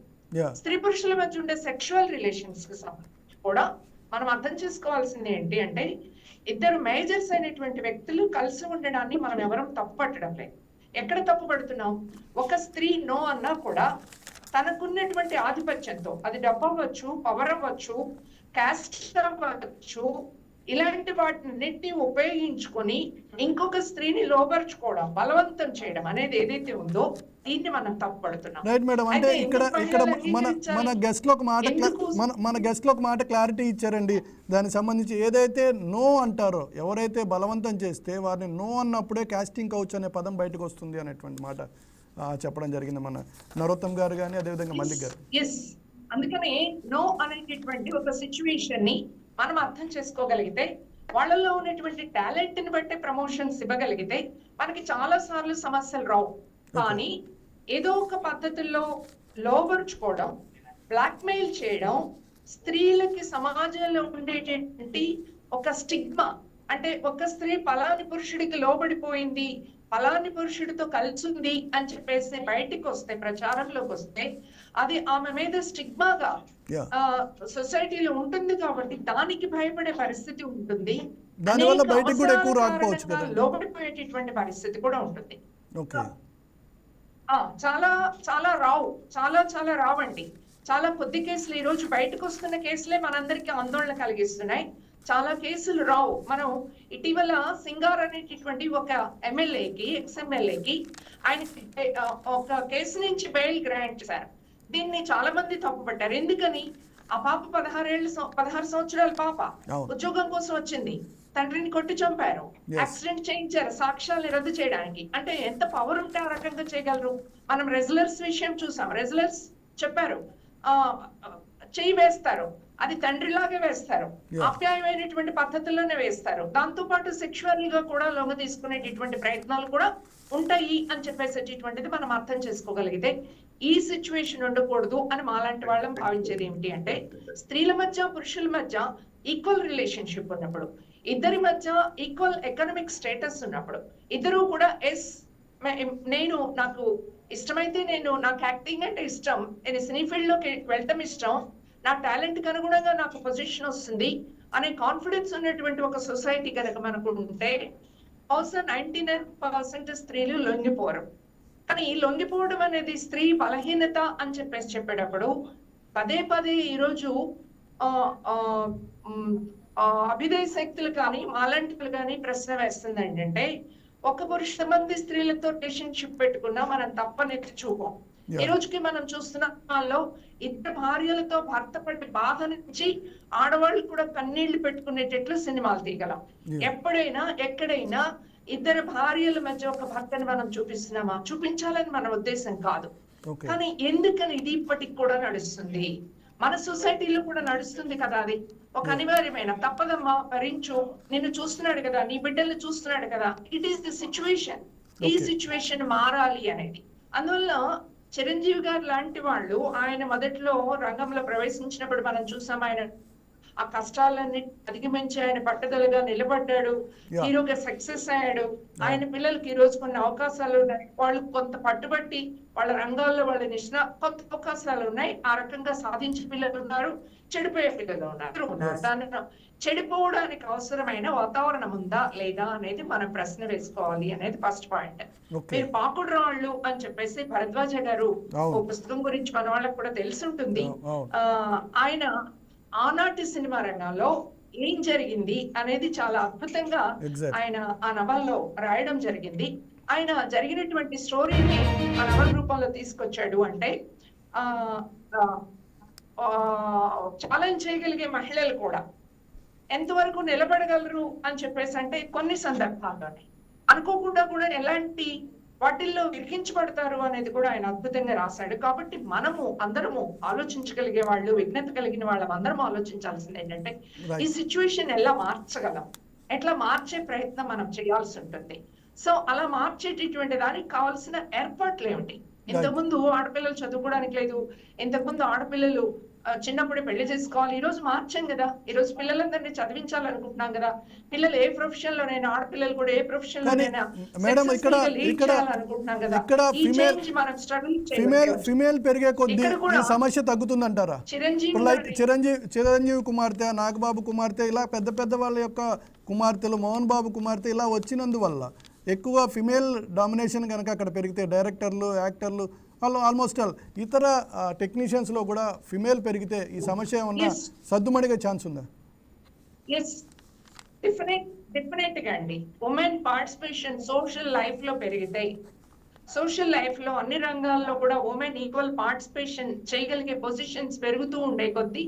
స్త్రీ పురుషుల మధ్య ఉండే సెక్షువల్ రిలేషన్స్ కి సంబంధించి కూడా మనం అర్థం చేసుకోవాల్సింది ఏంటి అంటే, ఇద్దరు మేజర్స్ అయినటువంటి వ్యక్తులు కలిసి ఉండడాన్ని మనం ఎవరం తప్పు పట్టడం లేదు. ఎక్కడ తప్పు పడుతున్నాం, ఒక స్త్రీ నో అన్నా కూడా తనకున్నటువంటి ఆధిపత్యంతో, అది డబ్బు అవ్వచ్చు, పవర్ అవ్వచ్చు, క్యాస్ట్ అవ్వచ్చు, ఇలాంటి వాటిని ఉపయోగించుకొని ఇంకొక స్త్రీని లోపరుచుకోవడం, బలవంతం చేయడం అనేది ఏదైతే ఉందో దీన్ని మనం తప్పుపడుతున్నాం. Right madam. అంటే అయితే ఇక్కడ ఎందుకు ఇక్కడ మహిళలు మన అంగీకరించాలి? మన గెస్ట్లో ఒక మాట ఎందుకు? మన గెస్ట్లో ఒక మాట క్లారిటీ ఇచ్చారండి. దానికి సంబంధించి ఏదైతే నో అంటారో, ఎవరైతే బలవంతం చేస్తే వారిని నో అన్నప్పుడే కాస్టింగ్ కౌచ్ అనే పదం బయటకు వస్తుంది అనేటువంటి మాట చెప్పడం జరిగింది మన నరోత్తమ్ గారు కానీ అదేవిధంగా మల్లిక్ గారు. ఎస్, అందుకని నో అనేటటువంటి ఒక సిచ్యువేషన్ ని మనం అర్థం చేసుకోగలిగితే, వాళ్ళలో ఉన్నటువంటి టాలెంట్ ని బట్టి ప్రమోషన్స్ ఇవ్వగలిగితే మనకి చాలా సార్లు సమస్యలు రావు. కానీ ఏదో ఒక పద్ధతుల్లో లోబరుచుకోవడం, బ్లాక్మెయిల్ చేయడం, స్త్రీలకి సమాజంలో ఉండేటటువంటి ఒక స్టిగ్మా, అంటే ఒక స్త్రీ పలాని పురుషుడికి లోబడిపోయింది, పలాని పురుషుడితో కలిసింది అని చెప్పేసి బయటికి వస్తే, ప్రచారంలోకి వస్తే అది ఆమె మీద స్టిగ్మాగా సొసైటీలో ఉంటుంది. కాబట్టి దానికి భయపడే పరిస్థితి ఉంటుంది. దానివల్ల బయటికి కూడా ఎక్కువ రాకపోవచ్చు కదా, లోబడిపోయేటటువంటి పరిస్థితి కూడా ఉంటుంది. ఓకే. చాలా చాలా రావు, చాలా రావండి. చాలా కొద్ది కేసులు ఈ రోజు బయటకు వస్తున్న కేసులే మనందరికీ ఆందోళన కలిగిస్తున్నాయి. చాలా కేసులు రావు. మనం ఇటీవల సింగార్ అనేటటువంటి ఒక ఎమ్మెల్యేకి, ఎక్స్-ఎమ్మెల్యేకి ఆయనకి ఒక కేసు నుంచి బెయిల్ గ్రాంట్ చేశారు. దీన్ని చాలా మంది తప్పుపట్టారు. ఎందుకని? ఆ పాప 16 సంవత్సరాల పాప ఉద్యోగం కోసం వచ్చింది, తండ్రిని కొట్టి చంపారు, యాక్సిడెంట్ చేయించారు సాక్ష్యాలను రద్దు చేయడానికి. అంటే ఎంత పవర్ ఉంటే ఆ రకంగా చేయగలరు? మనం రెజ్లర్స్ విషయం చూసాం. రెజ్లర్స్ చెప్పారు చెయ్యి వేస్తారు, అది తండ్రిలాగే వేస్తారు, ఆప్యాయమైనటువంటి పద్ధతుల్లోనే వేస్తారు. దాంతో పాటు సెక్షువల్ గా కూడా లొంగ తీసుకునేటటువంటి ప్రయత్నాలు కూడా ఉంటాయి అని చెప్పేసేటటువంటిది మనం అర్థం చేసుకోగలిగితే ఈ సిచ్యువేషన్ ఉండకూడదు అని మాలాంటి వాళ్ళం భావించేది ఏమిటి అంటే, స్త్రీల మధ్య పురుషుల మధ్య ఈక్వల్ రిలేషన్షిప్ ఉన్నప్పుడు, ఇద్దరి మధ్య ఈక్వల్ ఎకనామిక్ స్టేటస్ ఉన్నప్పుడు, ఇద్దరు కూడా నేను నాకు ఇష్టమైతే నాకు యాక్టింగ్ అంటే ఇష్టం, నేను సినీ ఫీల్డ్ లోకి వెళ్ళటం ఇష్టం, నా టాలెంట్ కి అనుగుణంగా నాకు పొజిషన్ వస్తుంది అనే కాన్ఫిడెన్స్ ఉన్నటువంటి ఒక సొసైటీ కనుక మనకు ఉంటే 99% స్త్రీలు లొంగిపోరు. కానీ ఈ లొంగిపోవడం అనేది స్త్రీ బలహీనత అని చెప్పేటప్పుడు పదే ఈరోజు అభిదయ శక్తులు కానీ మాలాంటిలు కానీ ప్రశ్న వేస్తుంది ఏంటంటే, ఒక పురుష మంది స్త్రీలతో రిలేషన్షిప్ పెట్టుకున్నా మనం తప్పనెత్తి చూపం. ఈ రోజుకి మనం చూస్తున్న వాళ్ళలో ఇద్దరు భార్యలతో భర్త పడి బాధ నుంచి ఆడవాళ్ళు కూడా కన్నీళ్లు పెట్టుకునేటట్లు సినిమాలు తీయగలం. ఎప్పుడైనా ఎక్కడైనా ఇద్దరు భార్యల మధ్య ఒక భర్తని మనం చూపిస్తున్నామా? చూపించాలని మన ఉద్దేశం కాదు. కానీ ఎందుకని ఇది ఇప్పటికి కూడా నడుస్తుంది? మన సొసైటీలో కూడా నడుస్తుంది కదా. అది ఒక అనివార్యమైన తప్పదమ్మా, భరించు, నిన్ను చూస్తున్నాడు కదా, నీ బిడ్డలు చూస్తున్నాడు కదా. It is the situation. ఈ సిచ్యువేషన్ మారాలి అనేది. అందువల్ల చిరంజీవి గారు లాంటి వాళ్ళు ఆయన మొదట్లో రంగంలో ప్రవేశించినప్పుడు మనం చూసాం, ఆయన ఆ కష్టాలన్నీ అధిగమించి ఆయన పట్టుదలగా నిలబడ్డాడు, హీరోగా సక్సెస్ అయ్యాడు. ఆయన పిల్లలకి ఈ రోజు కొన్ని అవకాశాలు ఉన్నాయి, వాళ్ళు కొంత పట్టుబట్టి వాళ్ళ రంగాల్లో వాళ్ళ కొంత అవకాశాలు ఉన్నాయి. ఆ రకంగా సాధించే పిల్లలు ఉన్నారు, చెడిపోయే పిల్లలు ఉన్నారు. దాని చెడిపోవడానికి అవసరమైన వాతావరణం ఉందా లేదా అనేది మనం ప్రశ్న వేసుకోవాలి అనేది ఫస్ట్ పాయింట్. మీరు పాకుడు రాళ్ళు అని చెప్పేసి భరద్వాజ గారు ఓ పుస్తకం గురించి మన వాళ్ళకి కూడా తెలిసి ఉంటుంది. ఆయన ఆనాటి సినిమా రంగంలో ఏం జరిగింది అనేది చాలా అద్భుతంగా ఆయన ఆ నవల్లో రాయడం జరిగింది. ఆయన జరిగినటువంటి స్టోరీని ఆ నవల రూపంలో తీసుకొచ్చాడు. అంటే ఛాలెంజ్ చేయగలిగే మహిళలు కూడా ఎంతవరకు నిలబడగలరు అని చెప్పేసి, అంటే కొన్ని సందర్భాల్లోనే అనుకోకుండా కూడా ఎలాంటి వాటిల్లో విరిగించబడతారు అనేది కూడా ఆయన అద్భుతంగా రాశాడు. కాబట్టి మనము అందరము ఆలోచించగలిగే వాళ్ళు, విఘ్నత కలిగిన వాళ్ళం అందరం ఆలోచించాల్సింది ఏంటంటే, ఈ సిచ్యువేషన్ ఎలా మార్చగలం, ఎట్లా మార్చే ప్రయత్నం మనం చేయాల్సి ఉంటుంది. సో అలా మార్చేటటువంటి దానికి కావాల్సిన ఏర్పాట్లు ఏమిటి? ఇంతకుముందు ఆడపిల్లలు చదువుకోవడానికి లేదు, ఇంతకుముందు ఆడపిల్లలు చిన్నప్పుడే పెళ్లి చేసుకోవాలి. ఈ రోజు మార్చాం కదా, ఈ రోజు పిల్లలందరినీ చదివించాలనుకుంటున్నాం కదా. పిల్లలు ఏ ప్రొఫెషన్ లోనైనా, ఆడపిల్లలు కూడా ఏ ప్రొఫెషన్ లోనైనా అనుకుంటున్నాం కదా. ఫిమేల్ పెరిగే కొద్దీ ఈ సమస్య తగ్గుతుందంటారా? చిరంజీవి కుమార్తె, నాగబాబు కుమార్తె, ఇలా పెద్ద పెద్ద వాళ్ళ యొక్క కుమార్తెలు, మోహన్ బాబు కుమార్తె ఇలా వచ్చినందువల్ల ఎక్కువ ఫిమేల్ డామినేషన్ కనుక అక్కడ పెరిగితే, డైరెక్టర్లు, యాక్టర్లు, వాళ్ళు ఆల్మోస్ట్ ఆల్ ఇతర టెక్నీషియన్స్లో కూడా ఫిమేల్ పెరిగితే ఈ సమస్య ఏమన్నా సద్దుమణిగే ఛాన్స్ ఉందా? డెఫినెట్ గా అండి, ఉమెన్ పార్టిసిపేషన్ సోషల్ లైఫ్ లో పెరిగితే, సోషల్ లైఫ్ లో అన్ని రంగాల్లో కూడా ఉమెన్ ఈక్వల్ పార్టిసిపేషన్ చేయగలిగే పొజిషన్స్ పెరుగుతూ ఉండే కొద్దీ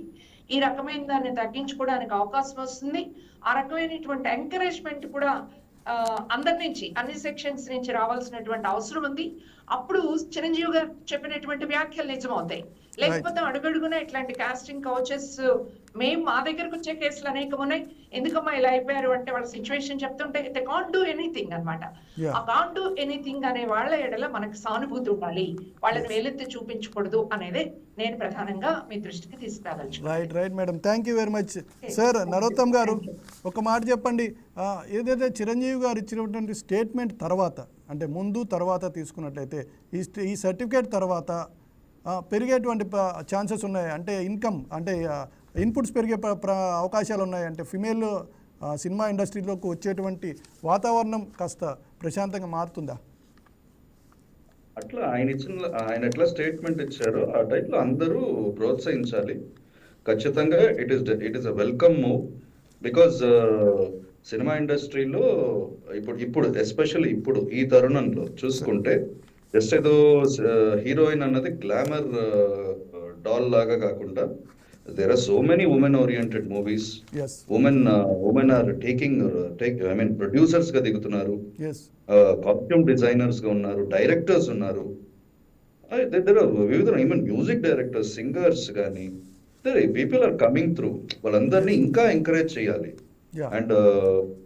ఈ రకమైన దాన్ని తగ్గించుకోవడానికి అవకాశం వస్తుంది. ఆ రకమైనటువంటి ఎంకరేజ్మెంట్ కూడా అందరి నుంచి, అన్ని సెక్షన్స్ నుంచి రావాల్సినటువంటి అవసరం ఉంది. అప్పుడు చిరంజీవి గారు చెప్పినటువంటి వ్యాఖ్యలు నిజమవుతాయి. లేకపోతే అడుగడుగున ఇట్లాంటి కాస్టింగ్ కౌచెస్, మేము మా దగ్గరకు వచ్చే కేసులు అనేకం ఉన్నాయి, ఎందుకమ్మా ఇలా అయిపోయారు అంటే వాళ్ళ సిచ్యువేషన్ చెప్తుంటే దే కాంట్ డూ ఎనీథింగ్ అనమాట. ఆ కాంట్ డూ ఎనీథింగ్ అనే వాళ్ళ ఎడల మనకు సానుభూతి ఉండాలి, వాళ్ళని వేలెత్తి చూపించకూడదు అనేది నేను ప్రధానంగా మీ దృష్టికి తీసుకురాదలుచుకున్నాను. Right madam, thank you very much. Sir Narottam garu, ఒక మాట చెప్పండి, ఏదైతే చిరంజీవి గారు ఇచ్చినటువంటి స్టేట్మెంట్ తర్వాత, అంటే ముందు తర్వాత తీసుకున్నట్లయితే ఈ సర్టిఫికేట్ తర్వాత పెరిగేటువంటి ఛాన్సెస్ ఉన్నాయి, అంటే ఇన్కమ్, అంటే ఇన్పుట్స్ పెరిగే అవకాశాలు ఉన్నాయి, అంటే ఫిమేల్ సినిమా ఇండస్ట్రీలోకి వచ్చేటువంటి వాతావరణం కాస్త ప్రశాంతంగా మారుతుందా? అట్లా ఆయన ఎట్లా స్టేట్మెంట్ ఇచ్చారో ఆ టైప్లో అందరూ ప్రోత్సహించాలి. ఖచ్చితంగా it is a welcome move. Because cinema ఇండస్ట్రీలో ఇప్పుడు ఎస్పెషల్లీ ఇప్పుడు ఈ తరుణంలో చూసుకుంటే జస్ట్ ఏదో హీరోయిన్ అన్నది గ్లామర్ డాల్ లాగా కాకుండా there are so many women oriented movies. Yes. Women are producers గా దిగుతున్నారు, కాస్ట్యూమ్ డిజైనర్స్ గా ఉన్నారు, డైరెక్టర్స్ ఉన్నారు, వివిధ ఈవెన్ మ్యూజిక్ డైరెక్టర్స్, సింగర్స్ కానీ పీపుల్ ఆర్ కమింగ్ త్రూ. వాళ్ళందరినీ ఇంకా ఎంకరేజ్ చేయాలి. అండ్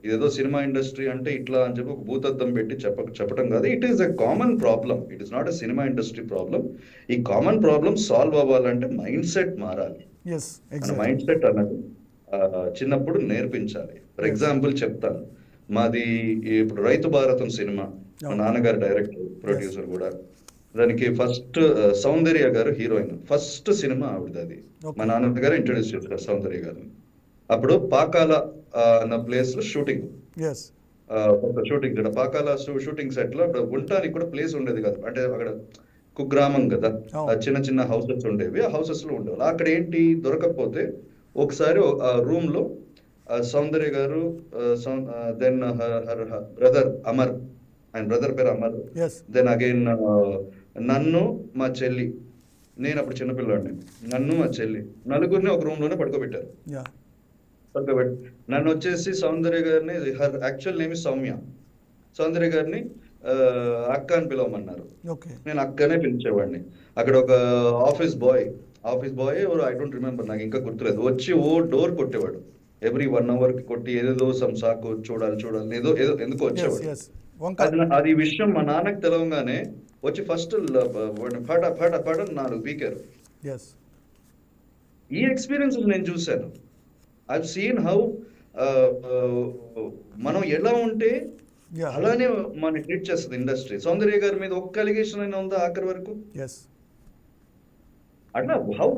ఇదేదో సినిమా ఇండస్ట్రీ అంటే ఇట్లా అని చెప్పి ఒక భూతద్దం పెట్టి చెప్పడం కాదు. It is a common problem, it is not a cinema industry problem. ఈ కామన్ ప్రాబ్లం సాల్వ్ అవ్వాలంటే మైండ్ సెట్ మారాలి. మన మైండ్ సెట్ అన్నది చిన్నప్పుడు నేర్పించాలి. ఫర్ ఎగ్జాంపుల్ చెప్తాను, మాది ఇప్పుడు రైతు భారతం సినిమా, మా నాన్నగారు డైరెక్టర్, ప్రొడ్యూసర్ కూడా. దానికి ఫస్ట్ సౌందర్య గారు హీరోయిన్, ఫస్ట్ సినిమా ఆవిడది. అది మా నాన్నగారు ఇంట్రొడ్యూస్ చేశారు సౌందర్య గారిని. అప్పుడు పాకాల అన్న ప్లేస్ లో షూటింగ్, పాకాల షూటింగ్ సెట్ లో అప్పుడు ఉండటానికి కూడా ప్లేస్ ఉండేది కాదు. అంటే అక్కడ కుగ్రామం కదా, చిన్న చిన్న హౌసెస్ ఉండేవి, ఆ హౌసెస్ లో ఉండేవాళ్ళు. అక్కడ ఏంటి దొరకకపోతే ఒకసారి రూమ్ లో సౌందర్య గారు, దెన్ బ్రదర్ అమర్, ఆయన బ్రదర్ పేరు అమర్, దెన్ అగైన్ నన్ను, మా చెల్లి, నేను అప్పుడు చిన్నపిల్లాడిని, నన్ను మా చెల్లి, నలుగురిని ఒక రూమ్ లోనే పడుకోబెట్టారు. నన్ను వచ్చేసి సౌందర్య గారిని, హర్ యాక్చువల్ నేమ్ సౌమ్య, సౌందర్య గారిని అక్క అని పిలవమన్నారు. నేను అక్కనే పిలిచేవాడిని. అక్కడ ఒక office boy I don't remember, నాకు ఇంకా గుర్తులేదు, వచ్చి డోర్ కొట్టేవాడు. ఎవ్రీ 1 hour కి కొట్టి ఏదేదో సంసాకు చూడాలి ఏదో ఎందుకో వచ్చేవాడు. అది విషయం మా నాన్నకు తెలవగానే వచ్చి ఫస్ట్ ఫట 4 పీకారు. ఈ ఎక్స్పీరియన్స్ నేను చూశాను. ఐ సీన్ హౌ మనం ఎలా ఉంటే అలానే మన ట్రీట్ చేస్తుంది ఇండస్ట్రీ. సౌందర్య గారి మీద ఒక్క అలిగేషన్ అయినా ఉందా ఆఖరి వరకు? అట్లా హౌ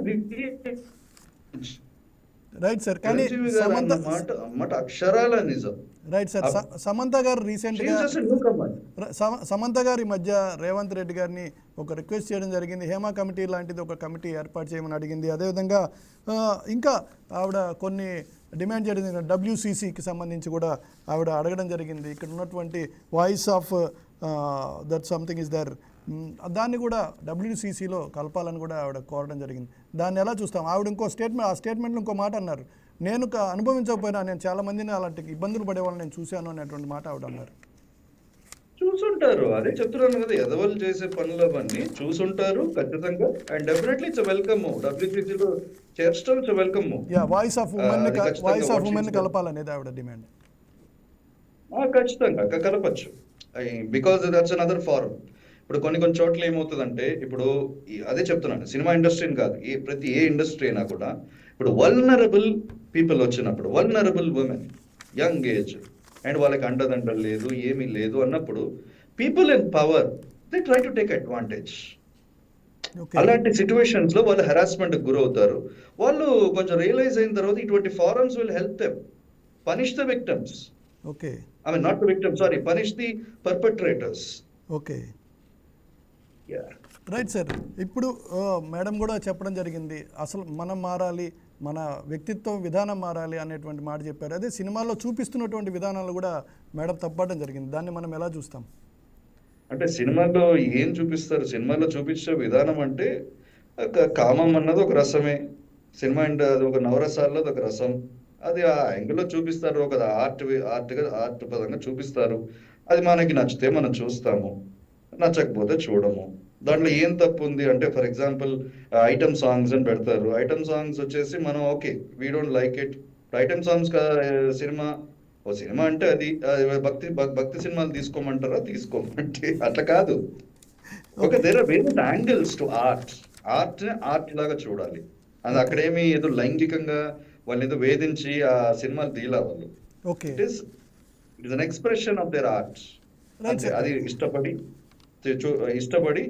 రైట్ సార్. కానీ అక్షరాల నిజం. Right sir. సమంత గారు రీసెంట్గా, సమంత గారి మధ్య రేవంత్ రెడ్డి గారిని ఒక రిక్వెస్ట్ చేయడం జరిగింది. హేమా కమిటీ లాంటిది ఒక కమిటీ ఏర్పాటు చేయమని అడిగింది. అదేవిధంగా ఇంకా ఆవిడ కొన్ని డిమాండ్ చేయడం జరిగింది. WCCకి సంబంధించి కూడా ఆవిడ అడగడం జరిగింది. ఇక్కడ ఉన్నటువంటి voice of that something is there, దాన్ని కూడా WCCలో కలపాలని కూడా ఆవిడ కోరడం జరిగింది. దాన్ని ఎలా చూస్తాం? ఆవిడ ఇంకో స్టేట్మెంట్, ఆ స్టేట్మెంట్లో ఇంకో మాట అన్నారు, నేను అనుభవించకపోయినా నేను చాలా మందిని అలాంటి ఇబ్బందులు పడే వాళ్ళని నేను చూశాను అనేటువంటి మాట ఆవిడ అన్నారు. చూసుంటారు, అదే చెప్తున్నాను కదా, ఎదవలు చేసే పనులు అవన్నీ చూసుంటారు ఖచ్చితంగా. And definitely it's welcome. WCCలో చేర్చడం it's welcome. Voice of women కలపాలనేది ఆవిడ డిమాండ్. ఖచ్చితంగా కలపచ్చు, బికాజ్ దట్స్ అనదర్ ఫారం. ఇప్పుడు కొన్ని చోట్ల ఏమవుతుందంటే, ఇప్పుడు అదే చెప్తున్నాను, సినిమా ఇండస్ట్రీని కాదు, ప్రతి ఏ ఇండస్ట్రీ అయినా కూడా ఇప్పుడు వల్నరబుల్ పీపుల్ వచ్చినప్పుడు, vulnerable women, young age, and వాళ్ళకి అండదండలు లేదు, ఏమీ లేదు అన్నప్పుడు people in power they try to take advantage. అలాంటి సిచ్యువేషన్స్ లో వాళ్ళు హెరాస్మెంట్ గురవుతారు. వాళ్ళు కొంచెం రియలైజ్ అయిన తర్వాత ఇటువంటి forms will help them punish the victims. I mean not the victims, sorry, punish the perpetrators. Right sir. ఇప్పుడు మేడం కూడా చెప్పడం జరిగింది, అసలు మనం మారాలి, మన వ్యక్తిత్వం విధానం మారాలి అనేటువంటి మాట చెప్పారు. అదే సినిమాలో చూపిస్తున్నటువంటి విధానాలు కూడా మేడం తప్పడం జరిగింది. దాన్ని మనం ఎలా చూస్తాం? అంటే సినిమాలో ఏం చూపిస్తారు? సినిమాలో చూపించే విధానం అంటే కామం అన్నది ఒక రసమే. సినిమా అంటే అది ఒక నవరసాల్లో ఒక రసం. అది ఆ యాంగిల్లో చూపిస్తారు, ఒక ఆర్ట్ పరంగా చూపిస్తారు. అది మనకి నచ్చితే మనం చూస్తాము, నచ్చకపోతే చూడము. దాంట్లో ఏం తప్పు ఉంది అంటే, ఫర్ ఎగ్జాంపుల్ ఐటమ్ సాంగ్స్ అని పెడతారు. ఐటమ్ సాంగ్స్ వచ్చేసి మనం okay, we don't like it. Item songs cinema అంటే అది భక్తి సినిమాలు తీసుకోమంటారా? తీసుకోమంటే అట్లా కాదు. Okay, there are various angles to art లాగా చూడాలి. అది అక్కడేమి ఏదో లైంగికంగా వాళ్ళని ఏదో వేధించి ఆ సినిమాలు తీలా వాళ్ళు. Okay, it is an expression of their art. అంతే, అది ఇష్టపడి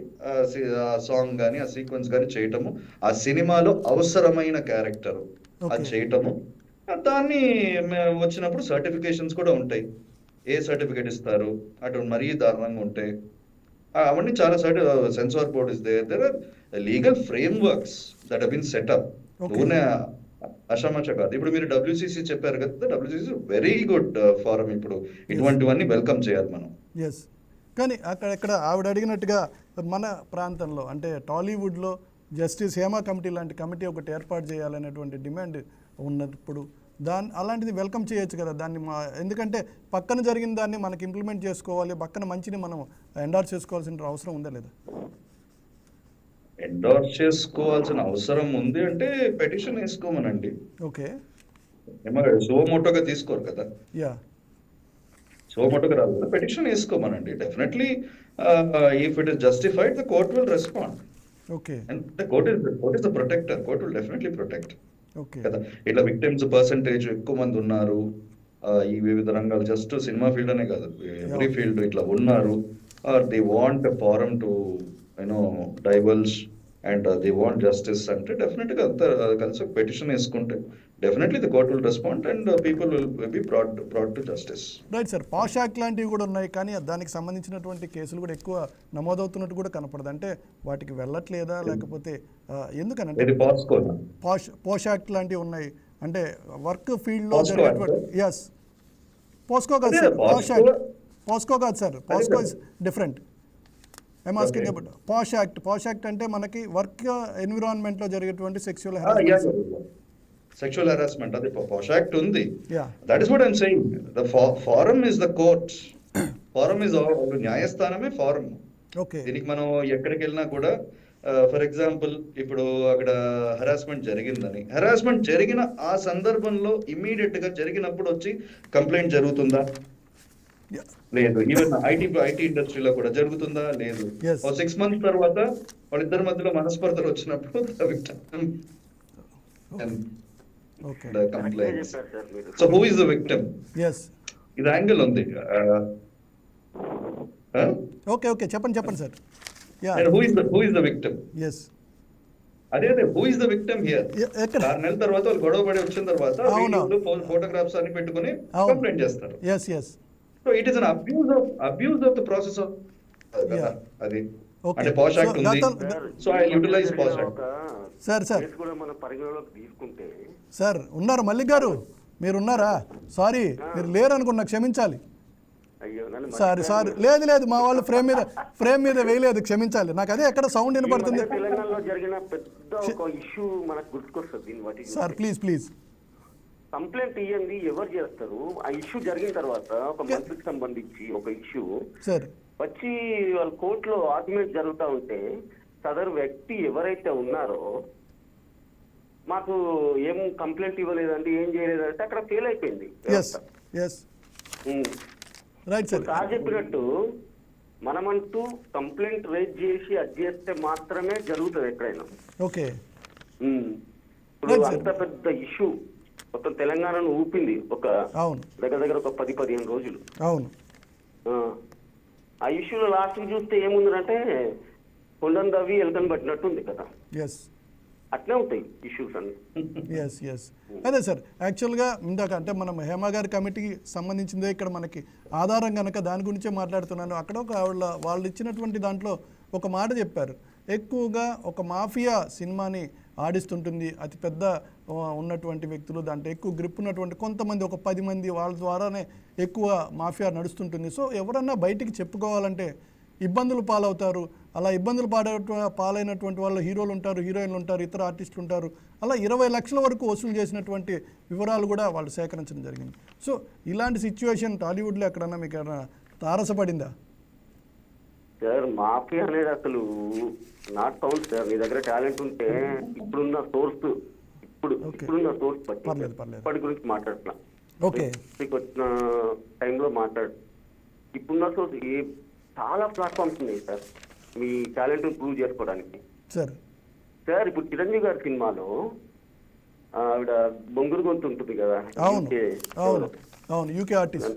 ఆ సాంగ్ కానీ ఆ సీక్వెన్స్ కానీ చేయటము, ఆ సినిమాలో అవసరమైన క్యారెక్టర్ అది చేయటము. దాన్ని వచ్చినప్పుడు సర్టిఫికేషన్స్ కూడా ఉంటాయి. ఏ సర్టిఫికేట్ ఇస్తారు, అటు మరీ దారుణంగా ఉంటే అవన్నీ చాలా censor board is there are legal frameworks that have been set up. అషామాష కాదు. ఇప్పుడు మీరు WCC చెప్పారు కదా, WCC వెరీ గుడ్ ఫారం. ఇప్పుడు ఇటువంటివన్నీ వెల్కమ్ చేయాలి మనం. ఎస్, కానీ అక్కడ ఆవిడ అడిగినట్టుగా మన ప్రాంతంలో అంటే టాలీవుడ్లో జస్టిస్ హేమా కమిటీ లాంటి కమిటీ ఒకటి ఏర్పాటు చేయాలనేటువంటి డిమాండ్ ఉన్నప్పుడు అలాంటిది వెల్కమ్ చేయొచ్చు కదా దాన్ని. ఎందుకంటే పక్కన జరిగిన దాన్ని మనకి ఇంప్లిమెంట్ చేసుకోవాలి, పక్కన మంచిని మనం ఎండార్స్ చేసుకోవాల్సిన అవసరం ఉందా లేదా? ఎండార్స్ చేసుకోవాల్సిన అవసరం ఉంది అంటే పెటిషన్ వేసుకోమనండి. ఓకే, సోమోటోగా తీసుకోరు కదా, యా, సోమోటోగా రాదు కదా, పెటిషన్ వేసుకోమనండి. Definitely if it is justified the court will respond. Okay, and the court is the protector. Court will definitely protect okay కదా. ఇట్లా విక్టిమ్స్ పర్సంటేజ్ ఎక్కువ మంది ఉన్నారు ఈ వివిధ రంగాలు, జస్ట్ సినిమా ఫీల్డ్ అనే కాదు, ఎవ్రీ ఫీల్డ్ ఇట్లా ఉన్నారు. They want a forum to divulge and they want justice అంటే డెఫినెట్గా అంతా కలిసి ఒక పెటిషన్ వేసుకుంటే definitely the court will respond and people will be brought to justice. Right sir, POSH act లాంటివి కూడా ఉన్నాయి, కానీ దానికి సంబంధించినటువంటి కేసులు కూడా ఎక్కువ నమోదవుతున్నట్టు కూడా కనపడదు. అంటే వాటికి వెళ్ళట్లేదా లేకపోతే ఎందుకనంటే పాష్ యాక్ట్ లాంటివి ఉన్నాయి అంటే వర్క్ ఫీల్డ్లో జరిగేటువంటి. ఎస్, పోస్కో కాదు సార్, పోస్కో కాదు sir, POCSO is different. I'm asking about POSH act. POSH act అంటే మనకి వర్క్ ఎన్విరాన్మెంట్లో జరిగేటువంటి సెక్సువల్ హెరాస్మెంట్, అది పాష్ యాక్ట్ ఉంది. That is what I'm saying. The forum is the court. Forum is న్యాయస్థానమే forum. Okay, దీనికి మనం ఎక్కడికి వెళ్ళినా కూడా ఫర్ ఎగ్జాంపుల్ ఇప్పుడు అక్కడ హెరాస్మెంట్ జరిగిన ఆ సందర్భంలో ఇమ్మీడియట్ గా జరిగినప్పుడు వచ్చి కంప్లైంట్ జరుగుతుందా? లేదు. ఈవెన్ ఐటీ ఇండస్ట్రీలో కూడా జరుగుతుందా? లేదు. 6 months తర్వాత వాళ్ళిద్దరి మధ్యలో మనస్పర్ధలు వచ్చినప్పుడు complaints. So who is the victim? ఇది యాంగిల్ ఉంది. ఓకే ఓకే, చెప్పండి sir. who is the victim? Yes. అదే who is the victim here? 6 నెలల తర్వాత వాళ్ళు గొడవ పడి వచ్చిన తర్వాత ఫోటోగ్రాఫ్స్ అన్ని పెట్టుకొని కంప్లైంట్ చేస్తారు. So it is an abuse of the process of అది. అంటే పాష్ యాక్ట్ ఉంది, so I utilise POSH act. Sir కూడా మన పరిగణలోకి తీసుకుంటే సార్ ఉన్నారు మల్లిక్ గారు, మీరు ఉన్నారా? సారీ, మీరు లేరు అనుకున్నా, క్షమించాలి. సారీ లేదు, మా వాళ్ళు ఫ్రేమ్ మీద వేయలేదు, క్షమించాలి. నాకు అదే ఎక్కడ సౌండ్ వినపడుతుంది. తెలంగాణలో జరిగిన పెద్ద ఒక ఇష్యూ మనకు గుర్తుకొస్తుంది. సార్ ప్లీజ్ కంప్లైంట్ ఇవ్వండి, ఎవరు చేస్తారు? ఆ ఇష్యూ జరిగిన తర్వాత ఒక మంత్రికి సంబంధించి ఒక ఇష్యూ సార్ వచ్చి వాళ్ళ కోర్టులో ఆర్గ్యుమెంట్ జరుగుతూ ఉంటే సదరు వ్యక్తి ఎవరైతే ఉన్నారో మాకు ఏం కంప్లైంట్ ఇవ్వలేదండి, ఏం చేయలేదంటే అక్కడ ఫెయిల్ అయిపోయింది. సార్ చెప్పినట్టు మనమంటూ కంప్లైంట్ రైజ్ చేసి అది చేస్తే మాత్రమే జరుగుతుంది ఎక్కడైనా. ఓకే, ఇప్పుడు అంత పెద్ద ఇష్యూ మొత్తం తెలంగాణను ఊపింది ఒక దగ్గర ఒక 10-15 రోజులు. అవును, ఆ ఇష్యూలో లాస్ట్ చూస్తే ఏముందంటే కొండను దవ్వి ఎలుకని పట్టినట్టుంది కదా. అట్లే ఉంటాయి ఇష్యూస్ అన్ని. అదే సార్, యాక్చువల్గా ఇందాక అంటే మనం హేమ గారి కమిటీకి సంబంధించిందే ఇక్కడ మనకి ఆధారం కనుక దాని గురించే మాట్లాడుతున్నాను. అక్కడ ఒక వాళ్ళు ఇచ్చినటువంటి దాంట్లో ఒక మాట చెప్పారు, ఎక్కువగా ఒక మాఫియా సినిమాని ఆడిస్తుంటుంది, అతిపెద్ద ఉన్నటువంటి వ్యక్తులు, దాంట్లో ఎక్కువ గ్రిప్ ఉన్నటువంటి కొంతమంది, ఒక 10 మంది వాళ్ళ ద్వారానే ఎక్కువ మాఫియా నడుస్తుంటుంది. సో ఎవరన్నా బయటికి చెప్పుకోవాలంటే ఇబ్బందులు పాలవుతారు. అలా ఇబ్బందులు పాలైనటువంటి వాళ్ళు హీరోలు ఉంటారు, హీరోయిన్లు ఉంటారు, ఇతర ఆర్టిస్టులు ఉంటారు. అలా 20 లక్షల వరకు వసూలు చేసినటువంటి వివరాలు కూడా వాళ్ళు సేకరించడం జరిగింది. సో ఇలాంటి సిచ్యువేషన్ టాలీవుడ్లో ఎక్కడన్నా మీకు ఏమైనా తారసపడిందా? సార్ మాఫియా అనేది అసలు నాట్ కౌంట్ సార్. మీ దగ్గర టాలెంట్ ఉంటే ఇప్పుడున్న సోర్స్ పర్లేదు. ఇప్పటి గురించి మాట్లాడుతున్నా. ఓకే, మీకు వచ్చిన టైంలో ఇప్పుడున్న సోర్స్ చాలా ప్లాట్ఫామ్స్ ఉన్నాయి సార్ మీ టాలెంట్ ప్రూవ్ చేసుకోవడానికి. సార్ ఇప్పుడు చిరంజీవి గారి సినిమాలో ఆవిడ బొంగురు గొంతు ఉంటుంది కదా, యూకే ఆర్టిస్ట్,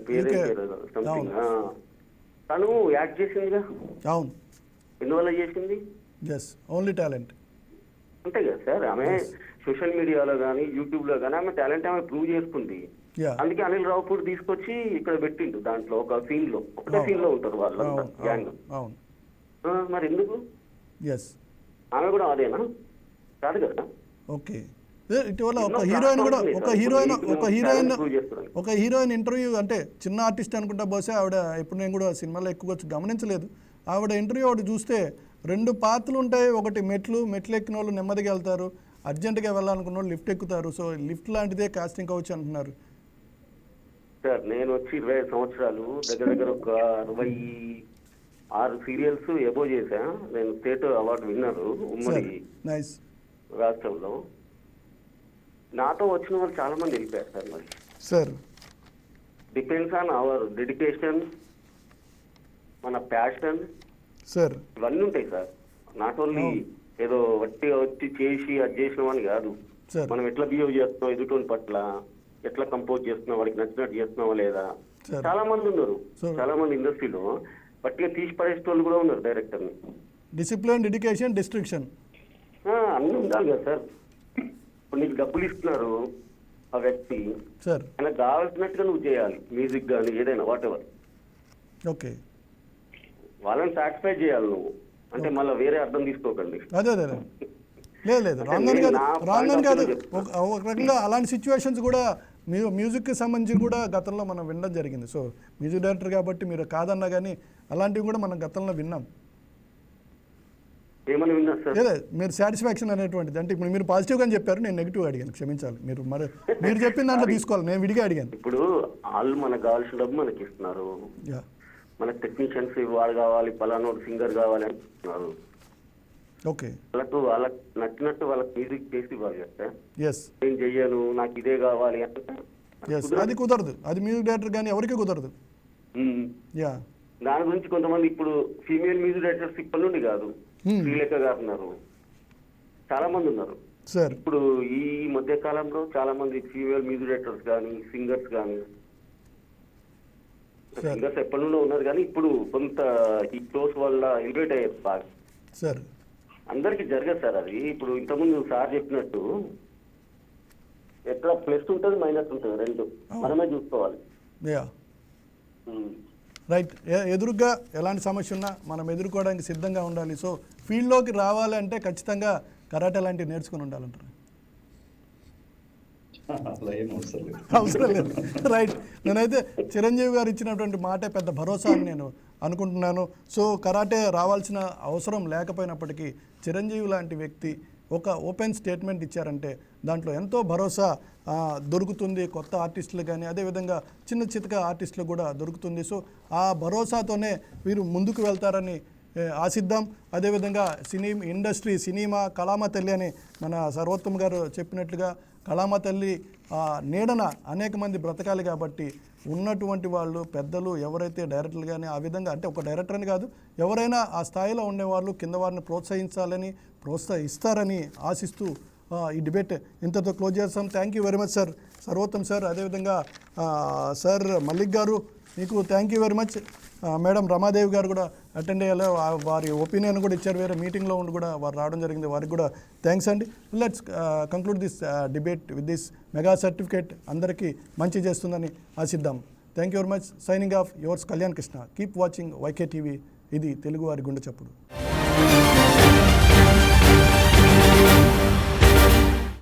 సంథింగ్, తను యాక్ట్ చేసిందిగా. అవును, ఎందువల్ల చేసింది? ఓన్లీ టాలెంట్ అంతే కదా సార్. ఆమె సోషల్ మీడియాలో కానీ యూట్యూబ్ లో కానీ ఆమె టాలెంట్ ఆమె ప్రూవ్ చేసుకుంది. అందుకే అనిల్ రావుపూడి తీసుకొచ్చి ఇక్కడ పెట్టిండు. దాంట్లో ఒక సీన్ లో ఒకటే సీన్ లో ఉంటారు వాళ్ళంతా గ్యాంగ్. మరి ఎందుకు? ఆమె కూడా అదేనా? కాదు కదా. ఓకే, ఇటీవల ఒక హీరోయిన్ ఇంటర్వ్యూ, అంటే చిన్న ఆర్టిస్ట్ అనుకుంటా, బహుశా ఆవిడ ఇప్పుడు నేను కూడా సినిమాలో ఎక్కువ గమనించలేదు. ఆవిడ ఇంటర్వ్యూ ఒకటి చూస్తే 2 పాత్రలు ఉంటాయి. ఒకటి మెట్లు ఎక్కిన వాళ్ళు నెమ్మదిగా వెళ్తారు, అర్జెంటుగా వెళ్ళాలనుకున్న వాళ్ళు లిఫ్ట్ ఎక్కుతారు. సో లిఫ్ట్ లాంటిదే కాస్టింగ్ కావచ్చు అంటున్నారు. సార్ నేను వచ్చి 25 సంవత్సరాలు, దగ్గర ఒక 26 సీరియల్స్ ఎబో చేశా. నేను స్టేట్ అవార్డు విన్నర్ ఉమ్మడి రాష్ట్రంలో. నాతో వచ్చిన వాళ్ళు చాలా మంది వెళ్ళిపోయారు సార్. మరి sir depends on hour dedication, మన ప్యాషన్ సార్, ఇవన్నీ ఉంటాయి సార్. నాట్ ఓన్లీ ఏదో వట్టిగా వచ్చి చేసి అది చేసిన అని కాదు. మనం ఎట్లా బిహేవ్ చేస్తున్నాం ఎదుటి పట్ల, ఎట్లా కంపోజ్ చేస్తున్నాం, వాడికి నచ్చినట్టు చేస్తున్నావా లేదా. చాలా మంది ఉన్నారు, చాలా మంది ఇండస్ట్రీలో పట్టిగా తీసి పడేసే వాళ్ళు కూడా ఉన్నారు. డైరెక్టర్ ని డిసిప్లిన్, డెడికేషన్, డిస్ట్రిక్షన్ అన్నీ ఉండాలి కదా సార్. ఇప్పుడు నీకు డబ్బులు ఇస్తున్నారు ఆ వ్యక్తి, ఆయనకు కావాల్సినట్టుగా నువ్వు చేయాలి. మ్యూజిక్ కానీ ఏదైనా వాట్ ఎవర్. ఓకే, వాళ్ళని సాటిస్ఫై చేయాలి నువ్వు. అంటే మళ్ళీ వేరే అర్థం తీసుకోకండి. లేదు రాంగ్ అని కాదు. ఒక రకంగా అలాంటి సిచ్యువేషన్స్ కూడా మీరు మ్యూజిక్కి సంబంధించి కూడా గతంలో మనం వినడం జరిగింది. సో మ్యూజిక్ డైరెక్టర్ కాబట్టి మీరు కాదన్నా కానీ అలాంటివి కూడా మనం గతంలో విన్నాం. లేదా మీరు సాటిస్ఫాక్షన్ అనేటువంటిది, అంటే ఇప్పుడు మీరు పాజిటివ్గా చెప్పారు, నేను నెగిటివ్ అడిగాను, క్షమించాలి. మీరు చెప్పిన దాంట్లో తీసుకోవాలి, నేను విడిగా అడిగాను. ఇప్పుడు వాళ్ళు మనకు కావాల్సిన డబ్బు మనకి ఇస్తున్నారు. మనకు టెక్నీషియన్స్ వాడు కావాలి, పలానోడు సింగర్ కావాలి అంటున్నారు. ఓకే, వాళ్ళకి నచ్చినట్టు వాళ్ళకి మ్యూజిక్ చేసి ఇవ్వాలి కదా. నేను చెయ్యను, నాకు ఇదే కావాలి అంటే అది కుదరదు. అది మ్యూజిక్ డైరెక్టర్ కానీ ఎవరికి కుదరదు. దాని గురించి కొంతమంది ఇప్పుడు ఫీమేల్ మ్యూజిక్ డైరెక్టర్స్ ఇప్పటి నుండి కాదు, శ్రీలేఖ గారు ఉన్నారు, చాలా మంది ఉన్నారు. ఇప్పుడు ఈ మధ్య కాలంలో చాలా మంది ఫీమేల్ మ్యూజిక్ డైరెక్టర్స్ కానీ సింగర్స్ కానీ, సింగర్స్ ఎప్పటి నుండో ఉన్నారు కానీ ఇప్పుడు కొంత ఈ షోస్ వల్ల ఎలివేట్ అయ్యారు బాగా. అందరికి జరగదు సార్ అది. ఇప్పుడు ఇంతకుముందు సార్ చెప్పినట్టు ఎక్కడ ప్లస్ ఉంటుంది, మైనస్ ఉంటుంది, రెండు మనమే చూసుకోవాలి. రైట్, ఎదురుగా ఎలాంటి సమస్య ఉన్నా మనం ఎదుర్కోవడానికి సిద్ధంగా ఉండాలి. సో ఫీల్డ్లోకి రావాలంటే ఖచ్చితంగా కరాటే లాంటివి నేర్చుకుని ఉండాలంటారు. అవసరం లేదు. రైట్, నేనైతే చిరంజీవి గారు ఇచ్చినటువంటి మాటే పెద్ద భరోసా అని నేను అనుకుంటున్నాను. సో కరాటే రావాల్సిన అవసరం లేకపోయినప్పటికీ చిరంజీవి లాంటి వ్యక్తి ఒక ఓపెన్ స్టేట్మెంట్ ఇచ్చారంటే దాంట్లో ఎంతో భరోసా దొరుకుతుంది కొత్త ఆర్టిస్టులు కానీ, అదేవిధంగా చిన్న చితక ఆర్టిస్టులు కూడా దొరుకుతుంది. సో ఆ భరోసాతోనే వీరు ముందుకు వెళ్తారని ఆశిద్దాం. అదేవిధంగా సినిమా కళామ తల్లి అని మన సర్వోత్తమ్ గారు చెప్పినట్లుగా కళామ తల్లి నీడన అనేక మంది బ్రతకాలి. కాబట్టి ఉన్నటువంటి వాళ్ళు పెద్దలు ఎవరైతే డైరెక్టర్లు కానీ ఆ విధంగా, అంటే ఒక డైరెక్టర్ అని కాదు, ఎవరైనా ఆ స్థాయిలో ఉండేవాళ్ళు కింద వారిని ప్రోత్సహిస్తారని ఆశిస్తూ ఈ డిబేట్ ఇంతతో క్లోజ్ చేస్తాం. Thank you very much sir Sarvottam sir, అదేవిధంగా సార్ మల్లిక్ గారు మీకు thank you very much. Madam Ramadevi గారు కూడా అటెండ్ అయ్యారు, వారి ఒపీనియన్ కూడా ఇచ్చారు, వేరే మీటింగ్లో ఉండి కూడా వారు రావడం జరిగింది, వారికి కూడా థ్యాంక్స్ అండి. Let's conclude this debate with this mega certificate. అందరికీ మంచి చేస్తుందని ఆశిద్దాం. Thank you very much. Signing off yours Kalyan Krishna. Keep watching YK TV. ఇది తెలుగువారి గుండె చప్పుడు.